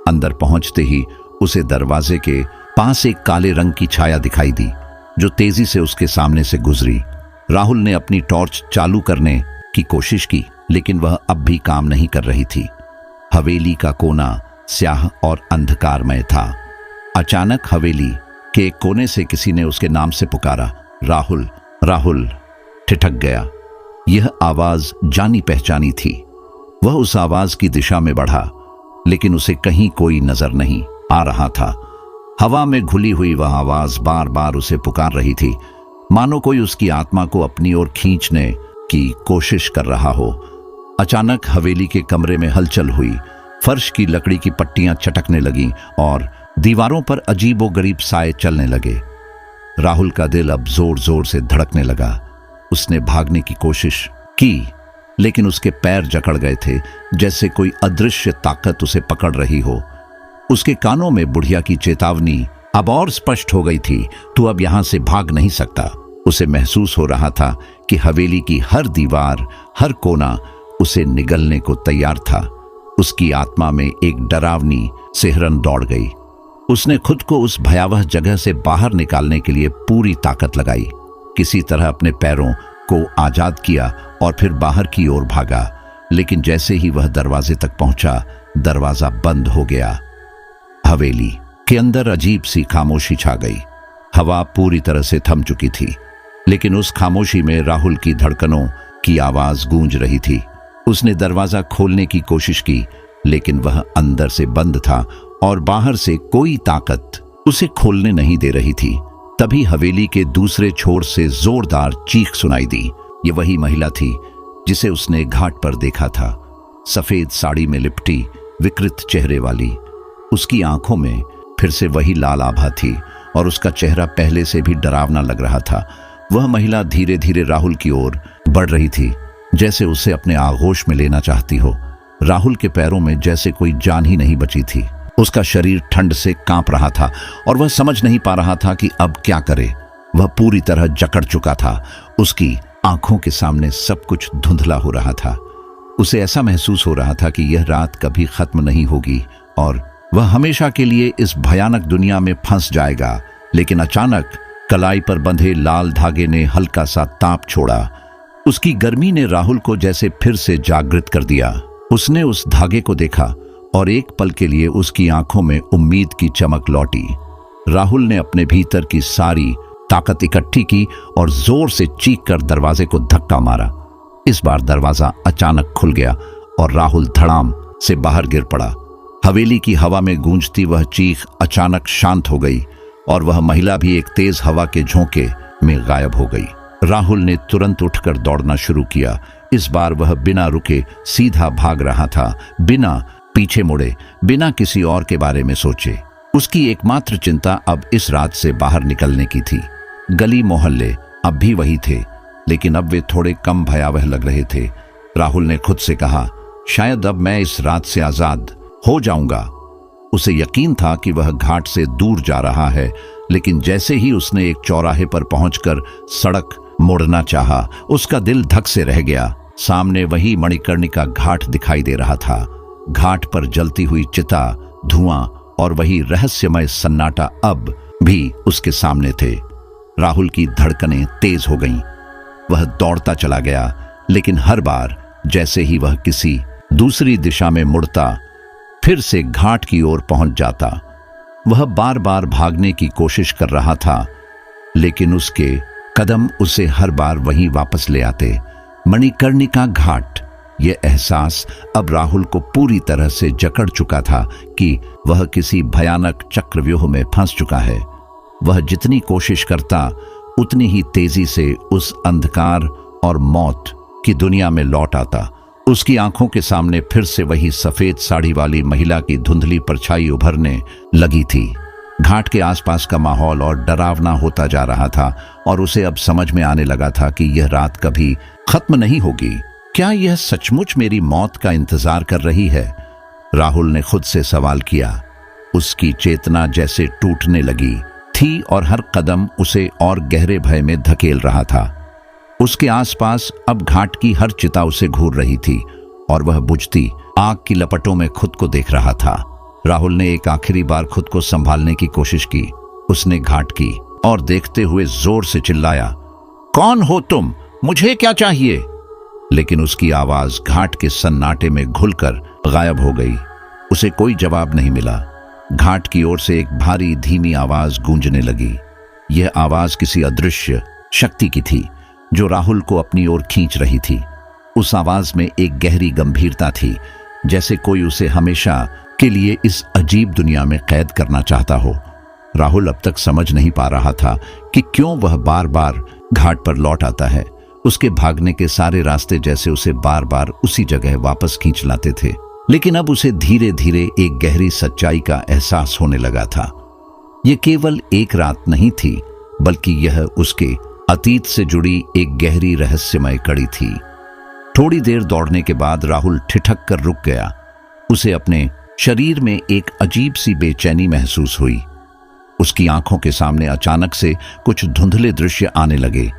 अंदर पहुंचते ही उसे दरवाजे के पास एक काले रंग की छाया दिखाई दी जो तेजी से उसके सामने से गुजरी। राहुल ने अपनी टॉर्च चालू करने की कोशिश की, लेकिन वह अब भी काम नहीं कर रही थी। हवेली का कोना स्याह और अंधकारमय था। अचानक हवेली के एक कोने से किसी ने उसके नाम से पुकारा, राहुल, राहुल। ठिठक गया। यह आवाज जानी पहचानी थी। वह उस आवाज की दिशा में बढ़ा, लेकिन उसे कहीं कोई नजर नहीं आ रहा था। हवा में घुली हुई वह आवाज बार बार उसे पुकार रही थी, मानो कोई उसकी आत्मा को अपनी ओर खींचने की कोशिश कर रहा हो। अचानक हवेली के कमरे में हलचल हुई। फर्श की लकड़ी की पट्टियां चटकने लगीं और दीवारों पर अजीबोगरीब साए चलने लगे। राहुल का दिल अब जोर जोर से धड़कने लगा। उसने भागने की कोशिश की, लेकिन उसके पैर जकड़ गए थे, जैसे कोई अदृश्य ताकत उसे पकड़ रही हो। उसके कानों में बुढ़िया की चेतावनी अब और स्पष्ट हो गई थी, तू अब यहां से भाग नहीं सकता। उसे महसूस हो रहा था कि हवेली की हर दीवार, हर कोना उसे निगलने को तैयार था। उसकी आत्मा में एक डरावनी सिहरन दौड़ गई। उसने खुद को उस भयावह जगह से बाहर निकालने के लिए पूरी ताकत लगाई। किसी तरह अपने पैरों को आजाद किया और फिर बाहर की ओर भागा, लेकिन जैसे ही वह दरवाजे तक पहुंचा, दरवाजा बंद हो गया। हवेली के अंदर अजीब सी खामोशी छा गई। हवा पूरी तरह से थम चुकी थी, लेकिन उस खामोशी में राहुल की धड़कनों की आवाज गूंज रही थी। उसने दरवाजा खोलने की कोशिश की, लेकिन वह अंदर से बंद था और बाहर से कोई ताकत उसे खोलने नहीं दे रही थी। तभी हवेली के दूसरे छोर से जोरदार चीख सुनाई दी। ये वही महिला थी जिसे उसने घाट पर देखा था, सफेद साड़ी में लिपटी, विकृत चेहरे वाली। उसकी आंखों में फिर से वही लाल आभा थी और उसका चेहरा पहले से भी डरावना लग रहा था। वह महिला धीरे धीरे राहुल की ओर बढ़ रही थी, जैसे उसे अपने आगोश में लेना चाहती हो। राहुल के पैरों में जैसे कोई जान ही नहीं बची थी। उसका शरीर ठंड से कांप रहा था और वह समझ नहीं पा रहा था कि अब क्या करे। वह पूरी तरह जकड़ चुका था। उसकी आंखों के सामने सब कुछ धुंधला हो रहा था। उसे ऐसा महसूस हो रहा था कि यह रात कभी खत्म नहीं होगी और वह हमेशा के लिए इस भयानक दुनिया में फंस जाएगा। लेकिन अचानक कलाई पर बंधे लाल धागे ने हल्का सा ताप छोड़ा। उसकी गर्मी ने राहुल को जैसे फिर से जागृत कर दिया। उसने उस धागे को देखा और एक पल के लिए उसकी आंखों में उम्मीद की चमक लौटी। राहुल ने अपने भीतर की सारी ताकत इकट्ठी की और जोर से चीख कर दरवाजे को धक्का मारा। इस बार दरवाजा अचानक खुल गया और राहुल धड़ाम से बाहर गिर पड़ा। हवेली की हवा में गूंजती वह चीख अचानक शांत हो गई और वह महिला भी एक तेज हवा के झोंके में गायब हो गई। राहुल ने तुरंत उठकर दौड़ना शुरू किया। इस बार वह बिना रुके सीधा भाग रहा था, बिना पीछे मुड़े, बिना किसी और के बारे में सोचे। उसकी एकमात्र चिंता अब इस रात से बाहर निकलने की थी। गली मोहल्ले अब भी वही थे, लेकिन अब वे थोड़े कम भयावह लग रहे थे। राहुल ने खुद से कहा, शायद अब मैं इस रात से आजाद हो जाऊंगा। उसे यकीन था कि वह घाट से दूर जा रहा है, लेकिन जैसे ही उसने एक चौराहे पर पहुंचकर सड़क मोड़ना चाहा, उसका दिल धक से रह गया। सामने वही मणिकर्णिका घाट दिखाई दे रहा था। घाट पर जलती हुई चिता, धुआं और वही रहस्यमय सन्नाटा अब भी उसके सामने थे। राहुल की धड़कनें तेज हो गईं। वह दौड़ता चला गया, लेकिन हर बार जैसे ही वह किसी दूसरी दिशा में मुड़ता, फिर से घाट की ओर पहुंच जाता। वह बार बार भागने की कोशिश कर रहा था, लेकिन उसके कदम उसे हर बार वहीं वापस ले आते। मणिकर्णिका घाट, यह एहसास अब राहुल को पूरी तरह से जकड़ चुका था कि वह किसी भयानक चक्रव्यूह में फंस चुका है। वह जितनी कोशिश करता, उतनी ही तेजी से उस अंधकार और मौत की दुनिया में लौट आता। उसकी आंखों के सामने फिर से वही सफेद साड़ी वाली महिला की धुंधली परछाई उभरने लगी थी। घाट के आसपास का माहौल और डरावना होता जा रहा था और उसे अब समझ में आने लगा था कि यह रात कभी खत्म नहीं होगी। क्या यह सचमुच मेरी मौत का इंतजार कर रही है? राहुल ने खुद से सवाल किया। उसकी चेतना जैसे टूटने लगी थी और हर कदम उसे और गहरे भय में धकेल रहा था। उसके आसपास अब घाट की हर चिता उसे घूर रही थी और वह बुझती आग की लपटों में खुद को देख रहा था। राहुल ने एक आखिरी बार खुद को संभालने की कोशिश की। उसने घाट की और देखते हुए जोर से चिल्लाया, कौन हो तुम? मुझे क्या चाहिए? लेकिन उसकी आवाज घाट के सन्नाटे में घुलकर गायब हो गई। उसे कोई जवाब नहीं मिला। घाट की ओर से एक भारी धीमी आवाज गूंजने लगी। यह आवाज किसी अदृश्य शक्ति की थी जो राहुल को अपनी ओर खींच रही थी। उस आवाज में एक गहरी गंभीरता थी, जैसे कोई उसे हमेशा के लिए इस अजीब दुनिया में कैद करना चाहता हो। राहुल अब तक समझ नहीं पा रहा था कि क्यों वह बार बार घाट पर लौट आता है। उसके भागने के सारे रास्ते जैसे उसे बार बार उसी जगह वापस खींच लाते थे। लेकिन अब उसे धीरे धीरे एक गहरी सच्चाई का एहसास होने लगा था। यह केवल एक रात नहीं थी, बल्कि यह उसके अतीत से जुड़ी एक गहरी रहस्यमय कड़ी थी। थोड़ी देर दौड़ने के बाद राहुल ठिठक कर रुक गया। उसे अपने शरीर में एक अजीब सी बेचैनी महसूस हुई। उसकी आंखों के सामने अचानक से कुछ धुंधले दृश्य आने लगे।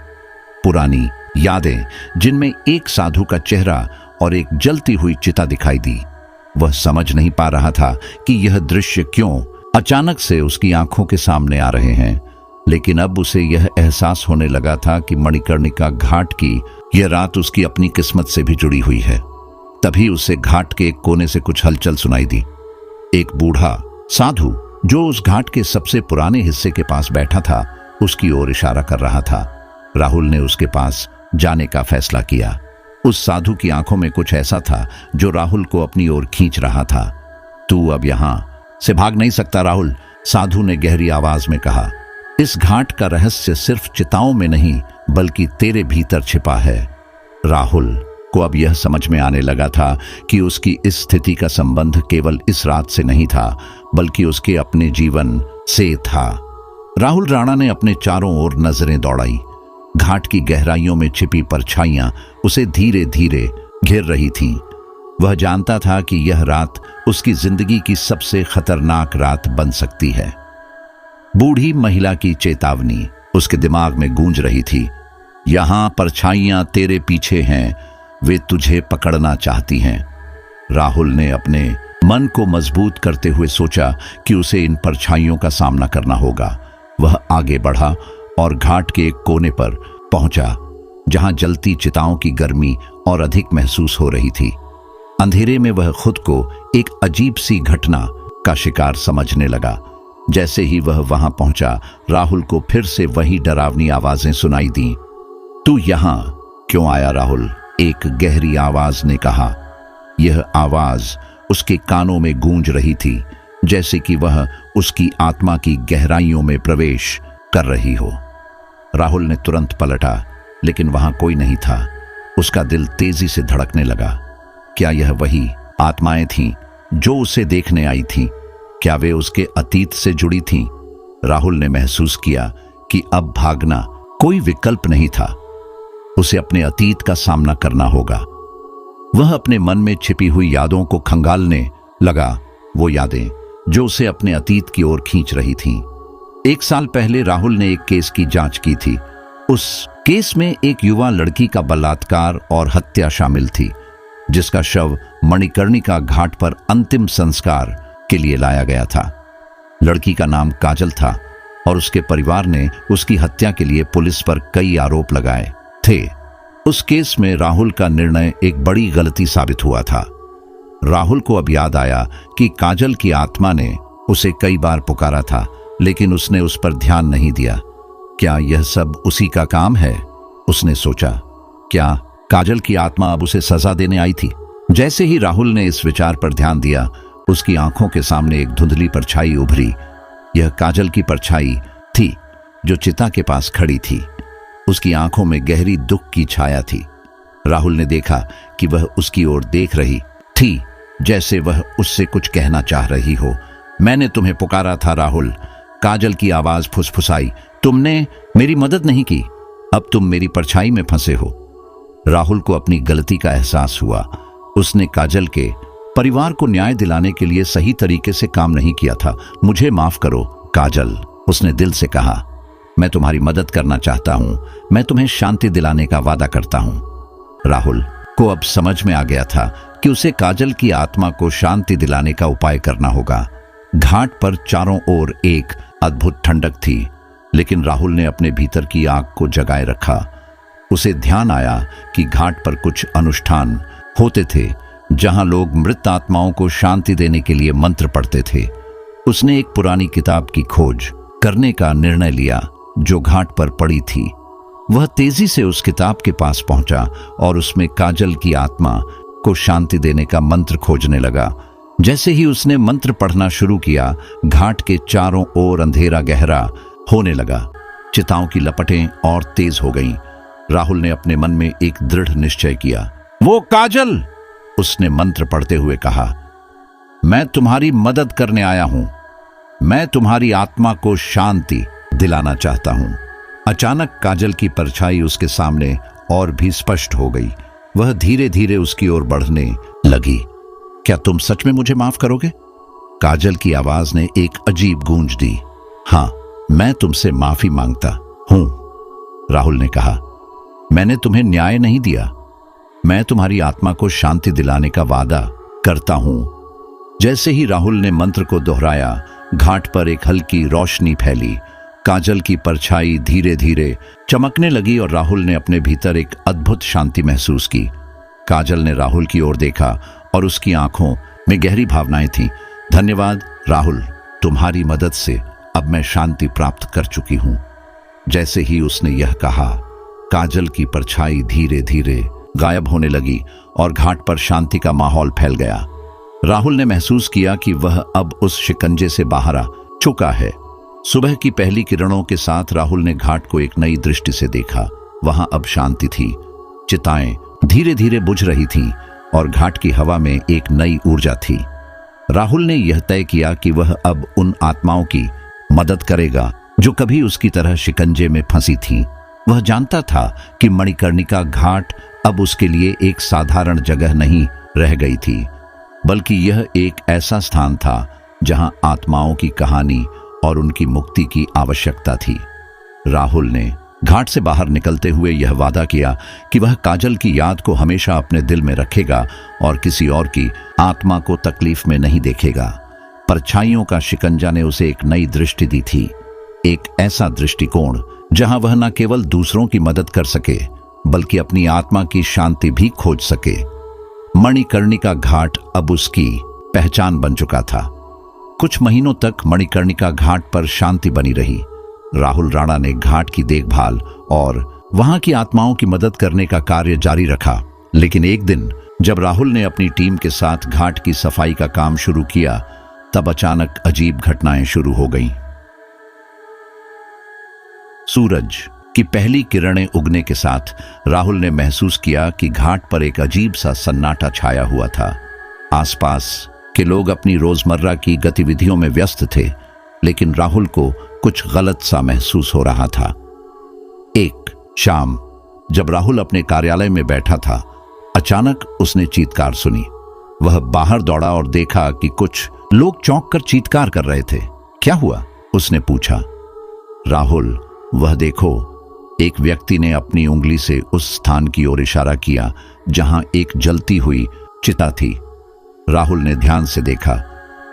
पुरानी यादें, जिनमें एक साधु का चेहरा और एक जलती हुई चिता दिखाई दी। वह समझ नहीं पा रहा था कि यह दृश्य क्यों अचानक से उसकी आंखों के सामने आ रहे हैं, लेकिन अब उसे यह एहसास होने लगा था कि मणिकर्णिका घाट की यह रात उसकी अपनी किस्मत से भी जुड़ी हुई है। तभी उसे घाट के एक कोने से कुछ हलचल सुनाई दी। एक बूढ़ा साधु जो उस घाट के सबसे पुराने हिस्से के पास बैठा था, उसकी ओर इशारा कर रहा था। राहुल ने उसके पास जाने का फैसला किया। उस साधु की आंखों में कुछ ऐसा था जो राहुल को अपनी ओर खींच रहा था। तू अब यहां से भाग नहीं सकता राहुल, साधु ने गहरी आवाज में कहा। इस घाट का रहस्य सिर्फ चिताओं में नहीं, बल्कि तेरे भीतर छिपा है। राहुल को अब यह समझ में आने लगा था कि उसकी इस स्थिति का संबंध केवल इस रात से नहीं था, बल्कि उसके अपने जीवन से था। राहुल राणा ने अपने चारों ओर नजरें दौड़ाई। घाट की गहराइयों में छिपी परछाइयां उसे धीरे धीरे घेर रही थीं। वह जानता था कि यह रात उसकी जिंदगी की सबसे खतरनाक रात बन सकती है। बूढ़ी महिला की चेतावनी उसके दिमाग में गूंज रही थी। यहां परछाइयां तेरे पीछे हैं, वे तुझे पकड़ना चाहती हैं। राहुल ने अपने मन को मजबूत करते हुए सोचा कि उसे इन परछाइयों का सामना करना होगा। वह आगे बढ़ा और घाट के एक कोने पर पहुंचा, जहां जलती चिताओं की गर्मी और अधिक महसूस हो रही थी। अंधेरे में वह खुद को एक अजीब सी घटना का शिकार समझने लगा। जैसे ही वह वहां पहुंचा, राहुल को फिर से वही डरावनी आवाजें सुनाई दी। तू यहां क्यों आया राहुल? एक गहरी आवाज ने कहा। यह आवाज उसके कानों में गूंज रही थी, जैसे कि वह उसकी आत्मा की गहराइयों में प्रवेश कर रही हो। राहुल ने तुरंत पलटा, लेकिन वहां कोई नहीं था। उसका दिल तेजी से धड़कने लगा। क्या यह वही आत्माएं थीं जो उसे देखने आई थीं? क्या वे उसके अतीत से जुड़ी थीं? राहुल ने महसूस किया कि अब भागना कोई विकल्प नहीं था। उसे अपने अतीत का सामना करना होगा। वह अपने मन में छिपी हुई यादों को खंगालने लगा, वो यादें जो उसे अपने अतीत की ओर खींच रही थीं। 1 साल पहले राहुल ने एक केस की जांच की थी। उस केस में एक युवा लड़की का बलात्कार और हत्या शामिल थी, जिसका शव मणिकर्णिका घाट पर अंतिम संस्कार के लिए लाया गया था। लड़की का नाम काजल था और उसके परिवार ने उसकी हत्या के लिए पुलिस पर कई आरोप लगाए थे। उस केस में राहुल का निर्णय एक बड़ी गलती साबित हुआ था। राहुल को अब याद आया कि काजल की आत्मा ने उसे कई बार पुकारा था, लेकिन उसने उस पर ध्यान नहीं दिया। क्या यह सब उसी का काम है? उसने सोचा। क्या काजल की आत्मा अब उसे सजा देने आई थी? जैसे ही राहुल ने इस विचार पर ध्यान दिया, उसकी आंखों के सामने एक धुंधली परछाई उभरी। यह काजल की परछाई थी जो चिता के पास खड़ी थी। उसकी आंखों में गहरी दुख की छाया थी। राहुल ने देखा कि वह उसकी ओर देख रही थी, जैसे वह उससे कुछ कहना चाह रही हो। मैंने तुम्हें पुकारा था राहुल, काजल की आवाज फुसफुसाई। तुमने मेरी मदद नहीं की, अब तुम मेरी परछाई में फंसे हो। राहुल को अपनी गलती का एहसास हुआ। उसने काजल के परिवार को न्याय दिलाने के लिए सही तरीके से काम नहीं किया था। मुझे माफ करो काजल, उसने दिल से कहा। मैं तुम्हारी मदद करना चाहता हूं। मैं तुम्हें शांति दिलाने का वादा करता हूं। राहुल को अब समझ में आ गया था कि उसे काजल की आत्मा को शांति दिलाने का उपाय करना होगा। घाट पर चारों ओर एक अद्भुत ठंडक थी, लेकिन राहुल ने अपने भीतर की आग को जगाए रखा। उसे ध्यान आया कि घाट पर कुछ अनुष्ठान होते थे, जहां लोग मृत आत्माओं को शांति देने के लिए मंत्र पढ़ते थे। उसने एक पुरानी किताब की खोज करने का निर्णय लिया जो घाट पर पड़ी थी। वह तेजी से उस किताब के पास पहुंचा और उसमें काजल की आत्मा को शांति देने का मंत्र खोजने लगा। जैसे ही उसने मंत्र पढ़ना शुरू किया, घाट के चारों ओर अंधेरा गहरा होने लगा। चिताओं की लपटें और तेज हो गईं। राहुल ने अपने मन में एक दृढ़ निश्चय किया। वो काजल, उसने मंत्र पढ़ते हुए कहा, मैं तुम्हारी मदद करने आया हूं। मैं तुम्हारी आत्मा को शांति दिलाना चाहता हूं। अचानक काजल की परछाई उसके सामने और भी स्पष्ट हो गई। वह धीरे धीरे उसकी ओर बढ़ने लगी। क्या तुम सच में मुझे माफ करोगे? काजल की आवाज ने एक अजीब गूंज दी। हां, मैं तुमसे माफी मांगता हूं, राहुल ने कहा। मैंने तुम्हें न्याय नहीं दिया। मैं तुम्हारी आत्मा को शांति दिलाने का वादा करता हूं। जैसे ही राहुल ने मंत्र को दोहराया, घाट पर एक हल्की रोशनी फैली। काजल की परछाई धीरे धीरे चमकने लगी और राहुल ने अपने भीतर एक अद्भुत शांति महसूस की। काजल ने राहुल की ओर देखा और उसकी आंखों में गहरी भावनाएं थीं। धन्यवाद राहुल, तुम्हारी मदद से अब मैं शांति प्राप्त कर चुकी हूं। जैसे ही उसने यह कहा, काजल की परछाई धीरे धीरे गायब होने लगी और घाट पर शांति का माहौल फैल गया। राहुल ने महसूस किया कि वह अब उस शिकंजे से बाहर आ चुका है। सुबह की पहली किरणों के साथ राहुल ने घाट को एक नई दृष्टि से देखा। वहां अब शांति थी। चिताएं धीरे धीरे बुझ रही थीं और घाट की हवा में एक नई ऊर्जा थी। राहुल ने यह तय किया कि वह अब उन आत्माओं की मदद करेगा जो कभी उसकी तरह शिकंजे में फंसी थीं। वह जानता था कि मणिकर्णिका घाट अब उसके लिए एक साधारण जगह नहीं रह गई थी, बल्कि यह एक ऐसा स्थान था जहां आत्माओं की कहानी और उनकी मुक्ति की आवश्यकता थी। राहुल ने घाट से बाहर निकलते हुए यह वादा किया कि वह काजल की याद को हमेशा अपने दिल में रखेगा और किसी और की आत्मा को तकलीफ में नहीं देखेगा। परछाइयों का शिकंजा ने उसे एक नई दृष्टि दी थी, एक ऐसा दृष्टिकोण जहां वह न केवल दूसरों की मदद कर सके बल्कि अपनी आत्मा की शांति भी खोज सके। मणिकर्णिका घाट अब उसकी पहचान बन चुका था। कुछ महीनों तक मणिकर्णिका घाट पर शांति बनी रही। राहुल राणा ने घाट की देखभाल और वहां की आत्माओं की मदद करने का कार्य जारी रखा। लेकिन एक दिन जब राहुल ने अपनी टीम के साथ घाट की सफाई का काम शुरू किया, तब अचानक अजीब घटनाएं शुरू हो गईं। सूरज की पहली किरणें उगने के साथ राहुल ने महसूस किया कि घाट पर एक अजीब सा सन्नाटा छाया हुआ था। आसपास के लोग अपनी रोजमर्रा की गतिविधियों में व्यस्त थे, लेकिन राहुल को कुछ गलत सा महसूस हो रहा था। एक शाम जब राहुल अपने कार्यालय में बैठा था, अचानक उसने चीत्कार सुनी। वह बाहर दौड़ा और देखा कि कुछ लोग चौंक कर चीत्कार कर रहे थे। क्या हुआ? उसने पूछा। राहुल, वह देखो, एक व्यक्ति ने अपनी उंगली से उस स्थान की ओर इशारा किया जहां एक जलती हुई चिता थी। राहुल ने ध्यान से देखा।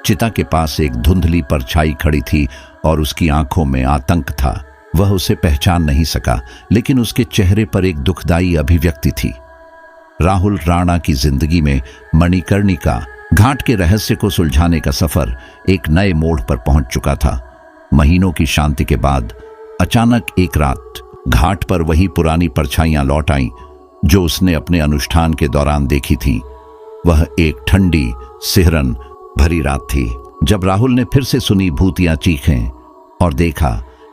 चिता के पास एक धुंधली परछाई खड़ी थी और उसकी आंखों में आतंक था। वह उसे पहचान नहीं सका, लेकिन उसके चेहरे पर एक दुखदाई अभिव्यक्ति थी। राहुल राणा की जिंदगी में मणिकर्णिका घाट के रहस्य को सुलझाने का सफर एक नए मोड़ पर पहुंच चुका था। महीनों की शांति के बाद अचानक एक रात घाट पर वही पुरानी परछाइयां लौट आईं जो उसने अपने अनुष्ठान के दौरान देखी थी। वह एक ठंडी सिहरन भरी रात थी जब राहुल ने फिर से सुनी भूतिया चीखें और देखा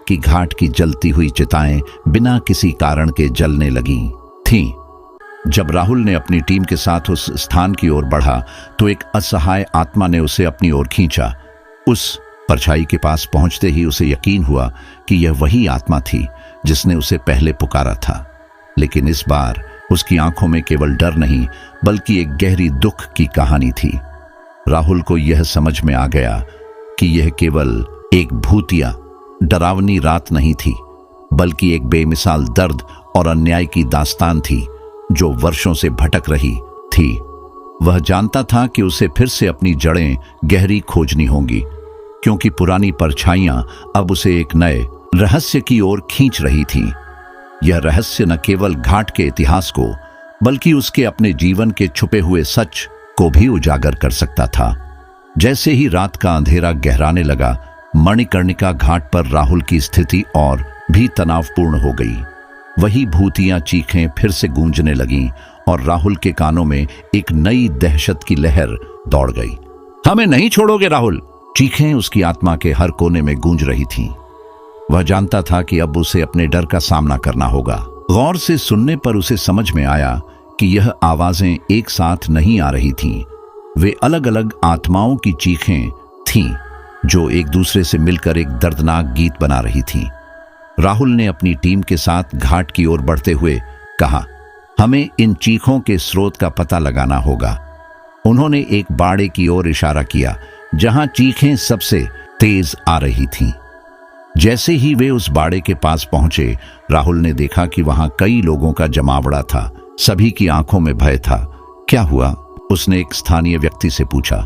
कि घाट की जलती हुई चिताएं बिना किसी कारण के जलने लगी थीं। जब राहुल ने अपनी टीम के साथ उस स्थान की ओर बढ़ा तो एक असहाय आत्मा ने उसे अपनी ओर खींचा। उस परछाई के पास पहुंचते ही उसे यकीन हुआ कि यह वही आत्मा थी जिसने उसे पहले पुकारा था। लेकिन इस बार उसकी आंखों में केवल डर नहीं, बल्कि एक गहरी दुख की कहानी थी। राहुल को यह समझ में आ गया कि यह केवल एक भूतिया डरावनी रात नहीं थी, बल्कि एक बेमिसाल दर्द और अन्याय की दास्तान थी जो वर्षों से भटक रही थी। वह जानता था कि उसे फिर से अपनी जड़ें गहरी खोजनी होंगी, क्योंकि पुरानी परछाइयां अब उसे एक नए रहस्य की ओर खींच रही थी। यह रहस्य न केवल घाट के इतिहास को, बल्कि उसके अपने जीवन के छुपे हुए सच को भी उजागर कर सकता था। जैसे ही रात का अंधेरा गहराने लगा, मणिकर्णिका घाट पर राहुल की स्थिति और भी तनावपूर्ण हो गई। वही भूतियां चीखें फिर से गूंजने लगीं और राहुल के कानों में एक नई दहशत की लहर दौड़ गई। हमें नहीं छोड़ोगे राहुल? चीखें उसकी आत्मा के हर कोने में गूंज रही थीं। वह जानता था कि अब उसे अपने डर का सामना करना होगा। गौर से सुनने पर उसे समझ में आया कि यह आवाजें एक साथ नहीं आ रही थीं। वे अलग अलग आत्माओं की चीखें थीं जो एक दूसरे से मिलकर एक दर्दनाक गीत बना रही थीं। राहुल ने अपनी टीम के साथ घाट की ओर बढ़ते हुए कहा, हमें इन चीखों के स्रोत का पता लगाना होगा। उन्होंने एक बाड़े की ओर इशारा किया जहां चीखें सबसे तेज आ रही थीं। जैसे ही वे उस बाड़े के पास पहुंचे, राहुल ने देखा कि वहां कई लोगों का जमावड़ा था। सभी की आंखों में भय था। क्या हुआ? उसने एक स्थानीय व्यक्ति से पूछा।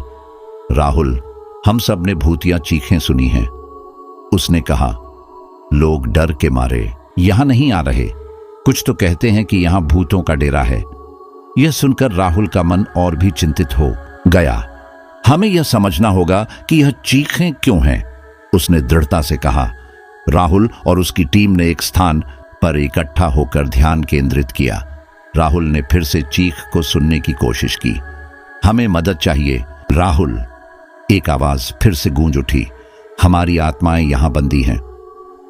राहुल, हम सब ने भूतिया चीखें सुनी हैं, उसने कहा। लोग डर के मारे यहां नहीं आ रहे। कुछ तो कहते हैं कि यहां भूतों का डेरा है। यह सुनकर राहुल का मन और भी चिंतित हो गया। हमें यह समझना होगा कि यह चीखें क्यों हैं, उसने दृढ़ता से कहा। राहुल और उसकी टीम ने एक स्थान पर इकट्ठा होकर ध्यान केंद्रित किया। राहुल ने फिर से चीख को सुनने की कोशिश की। हमें मदद चाहिए राहुल, एक आवाज फिर से गूंज उठी। हमारी आत्माएं यहां बंदी हैं।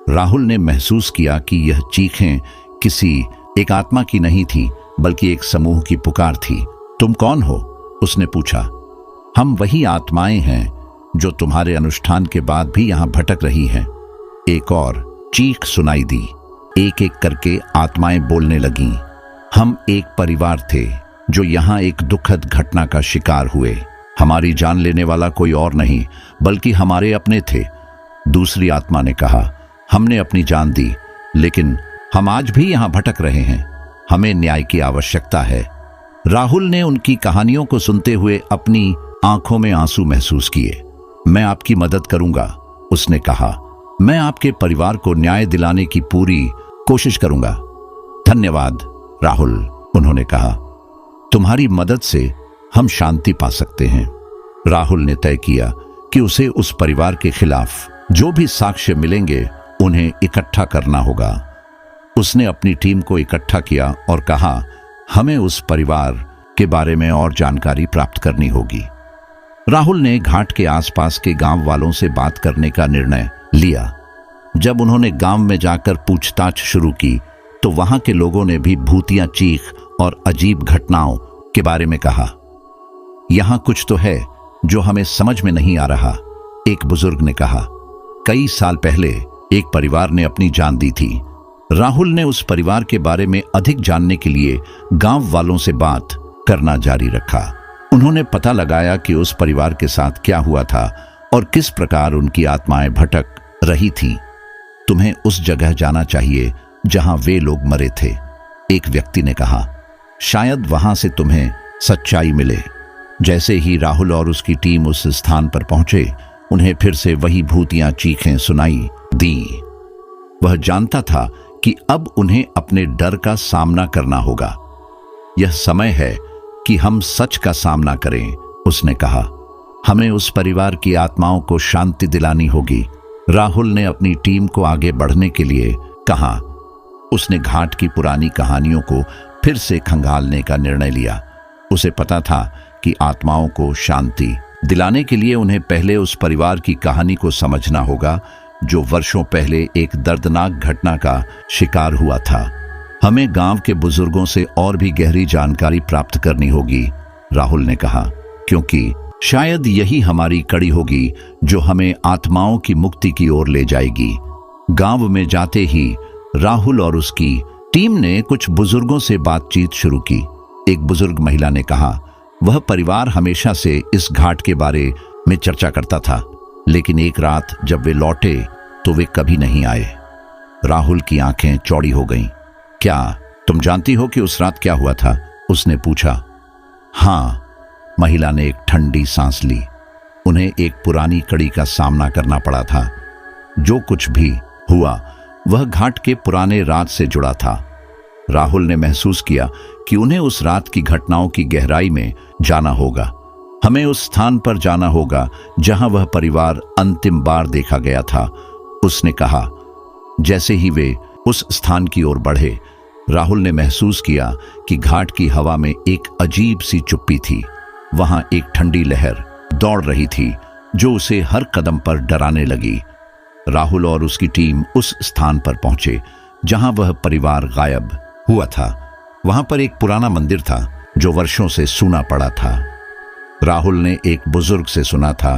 राहुल ने महसूस किया कि यह चीखें किसी एक आत्मा की नहीं थी, बल्कि एक समूह की पुकार थी। तुम कौन हो? उसने पूछा। हम वही आत्माएं हैं जो तुम्हारे अनुष्ठान के बाद भी यहां भटक रही हैं। एक और चीख सुनाई दी। एक एक करके आत्माएं बोलने लगीं। हम एक परिवार थे जो यहां एक दुखद घटना का शिकार हुए। हमारी जान लेने वाला कोई और नहीं, बल्कि हमारे अपने थे। दूसरी आत्मा ने कहा, हमने अपनी जान दी, लेकिन हम आज भी यहां भटक रहे हैं। हमें न्याय की आवश्यकता है। राहुल ने उनकी कहानियों को सुनते हुए अपनी आंखों में आंसू महसूस किए। मैं आपकी मदद करूंगा, उसने कहा। मैं आपके परिवार को न्याय दिलाने की पूरी कोशिश करूंगा। धन्यवाद राहुल, उन्होंने कहा। तुम्हारी मदद से हम शांति पा सकते हैं। राहुल ने तय किया कि उसे उस परिवार के खिलाफ जो भी साक्ष्य मिलेंगे उन्हें इकट्ठा करना होगा। उसने अपनी टीम को इकट्ठा किया और कहा, हमें उस परिवार के बारे में और जानकारी प्राप्त करनी होगी। राहुल ने घाट के आसपास के गांव वालों से बात करने का निर्णय लिया। जब उन्होंने गांव में जाकर पूछताछ शुरू की तो वहां के लोगों ने भी भूतिया चीख और अजीब घटनाओं के बारे में कहा। यहां कुछ तो है जो हमें समझ में नहीं आ रहा, एक बुजुर्ग ने कहा। कई साल पहले एक परिवार ने अपनी जान दी थी। राहुल ने उस परिवार के बारे में अधिक जानने के लिए गांव वालों से बात करना जारी रखा। उन्होंने पता लगाया कि उस परिवार के साथ क्या हुआ था और किस प्रकार उनकी आत्माएं भटक रही थीं। तुम्हें उस जगह जाना चाहिए जहां वे लोग मरे थे, एक व्यक्ति ने कहा। शायद वहां से तुम्हें सच्चाई मिले। जैसे ही राहुल और उसकी टीम उस स्थान पर पहुंचे, उन्हें फिर से वही भूतियां चीखें सुनाई दी। वह जानता था कि अब उन्हें अपने डर का सामना करना होगा। यह समय है कि हम सच का सामना करें, उसने कहा। हमें उस परिवार की आत्माओं को शांति दिलानी होगी। राहुल ने अपनी टीम को आगे बढ़ने के लिए कहा। उसने घाट की पुरानी कहानियों को फिर से खंगालने का निर्णय लिया। उसे पता था कि आत्माओं को शांति दिलाने के लिए उन्हें पहले उस परिवार की कहानी को समझना होगा जो वर्षों पहले एक दर्दनाक घटना का शिकार हुआ था। हमें गांव के बुजुर्गों से और भी गहरी जानकारी प्राप्त करनी होगी, राहुल ने कहा, क्योंकि शायद यही हमारी कड़ी होगी जो हमें आत्माओं की मुक्ति की ओर ले जाएगी। गांव में जाते ही राहुल और उसकी टीम ने कुछ बुजुर्गों से बातचीत शुरू की। एक बुजुर्ग महिला ने कहा, वह परिवार हमेशा से इस घाट के बारे में चर्चा करता था, लेकिन एक रात जब वे लौटे तो वे कभी नहीं आए। राहुल की आंखें चौड़ी हो गईं। क्या तुम जानती हो कि उस रात क्या हुआ था? उसने पूछा। हाँ, महिला ने एक ठंडी सांस ली। उन्हें एक पुरानी कड़ी का सामना करना पड़ा था। जो कुछ भी हुआ वह घाट के पुराने राज से जुड़ा था। राहुल ने महसूस किया कि उन्हें उस रात की घटनाओं की गहराई में जाना होगा। हमें उस स्थान पर जाना होगा जहां वह परिवार अंतिम बार देखा गया था, उसने कहा। जैसे ही वे उस स्थान की ओर बढ़े, राहुल ने महसूस किया कि घाट की हवा में एक अजीब सी चुप्पी थी। वहां एक ठंडी लहर दौड़ रही थी जो उसे हर कदम पर डराने लगी। राहुल और उसकी टीम उस स्थान पर पहुंचे जहां वह परिवार गायब हुआ था। वहां पर एक पुराना मंदिर था जो वर्षों से सूना पड़ा था। राहुल ने एक बुजुर्ग से सुना था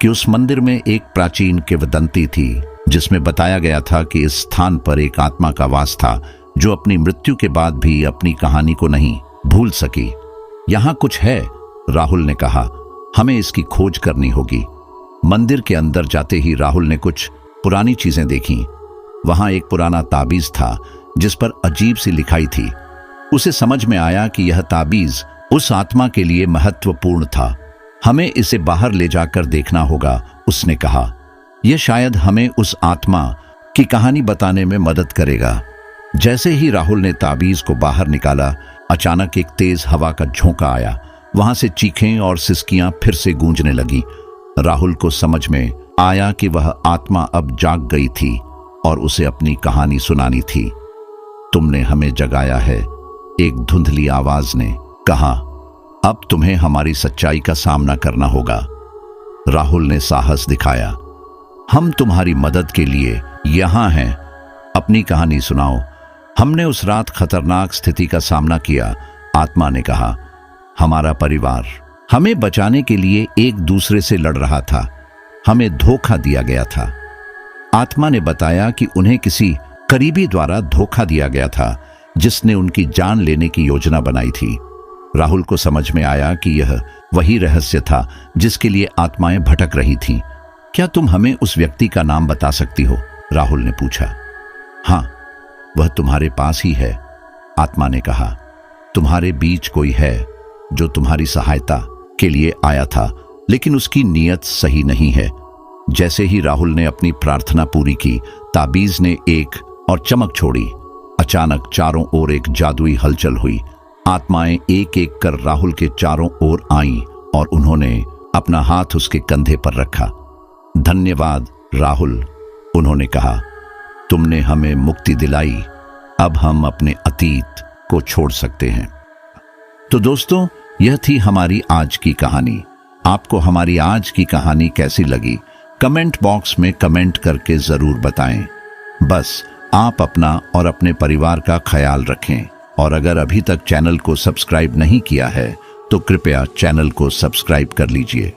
कि उस मंदिर में एक प्राचीन किंवदंती थी जिसमें बताया गया था कि इस स्थान पर एक आत्मा का वास था जो अपनी मृत्यु के बाद भी अपनी कहानी को नहीं भूल सकी। यहां कुछ है, राहुल ने कहा। हमें इसकी खोज करनी होगी। मंदिर के अंदर जाते ही राहुल ने कुछ पुरानी चीजें देखी। वहां एक पुराना ताबीज था जिस पर अजीब सी लिखाई थी। उसे समझ में आया कि यह ताबीज उस आत्मा के लिए महत्वपूर्ण था। हमें इसे बाहर ले जाकर देखना होगा, उसने कहा। यह शायद हमें उस आत्मा की कहानी बताने में मदद करेगा। जैसे ही राहुल ने ताबीज को बाहर निकाला, अचानक एक तेज हवा का झोंका आया। वहां से चीखें और सिसकियां फिर से गूंजने लगी। राहुल को समझ में आया कि वह आत्मा अब जाग गई थी और उसे अपनी कहानी सुनानी थी। तुमने हमें जगाया है, एक धुंधली आवाज ने कहा। अब तुम्हें हमारी सच्चाई का सामना करना होगा। राहुल ने साहस दिखाया। हम तुम्हारी मदद के लिए यहां हैं। अपनी कहानी सुनाओ। हमने उस रात खतरनाक स्थिति का सामना किया, आत्मा ने कहा। हमारा परिवार हमें बचाने के लिए एक दूसरे से लड़ रहा था। हमें धोखा दिया गया था। आत्मा ने बताया कि उन्हें किसी करीबी द्वारा धोखा दिया गया था जिसने उनकी जान लेने की योजना बनाई थी। राहुल को समझ में आया कि यह वही रहस्य था जिसके लिए आत्माएं भटक रही थीं। क्या तुम हमें उस व्यक्ति का नाम बता सकती हो? राहुल ने पूछा। हाँ, वह तुम्हारे पास ही है, आत्मा ने कहा। तुम्हारे बीच कोई है जो तुम्हारी सहायता के लिए आया था, लेकिन उसकी नीयत सही नहीं है। जैसे ही राहुल ने अपनी प्रार्थना पूरी की, ताबीज ने एक और चमक छोड़ी। अचानक चारों ओर एक जादुई हलचल हुई। आत्माएं एक एक कर राहुल के चारों ओर आईं और उन्होंने अपना हाथ उसके कंधे पर रखा। धन्यवाद राहुल, उन्होंने कहा, तुमने हमें मुक्ति दिलाई। अब हम अपने अतीत को छोड़ सकते हैं। तो दोस्तों, यह थी हमारी आज की कहानी। आपको हमारी आज की कहानी कैसी लगी? कमेंट बॉक्स में कमेंट करके जरूर बताएं। बस आप अपना और अपने परिवार का ख्याल रखें, और अगर अभी तक चैनल को सब्सक्राइब नहीं किया है तो कृपया चैनल को सब्सक्राइब कर लीजिए।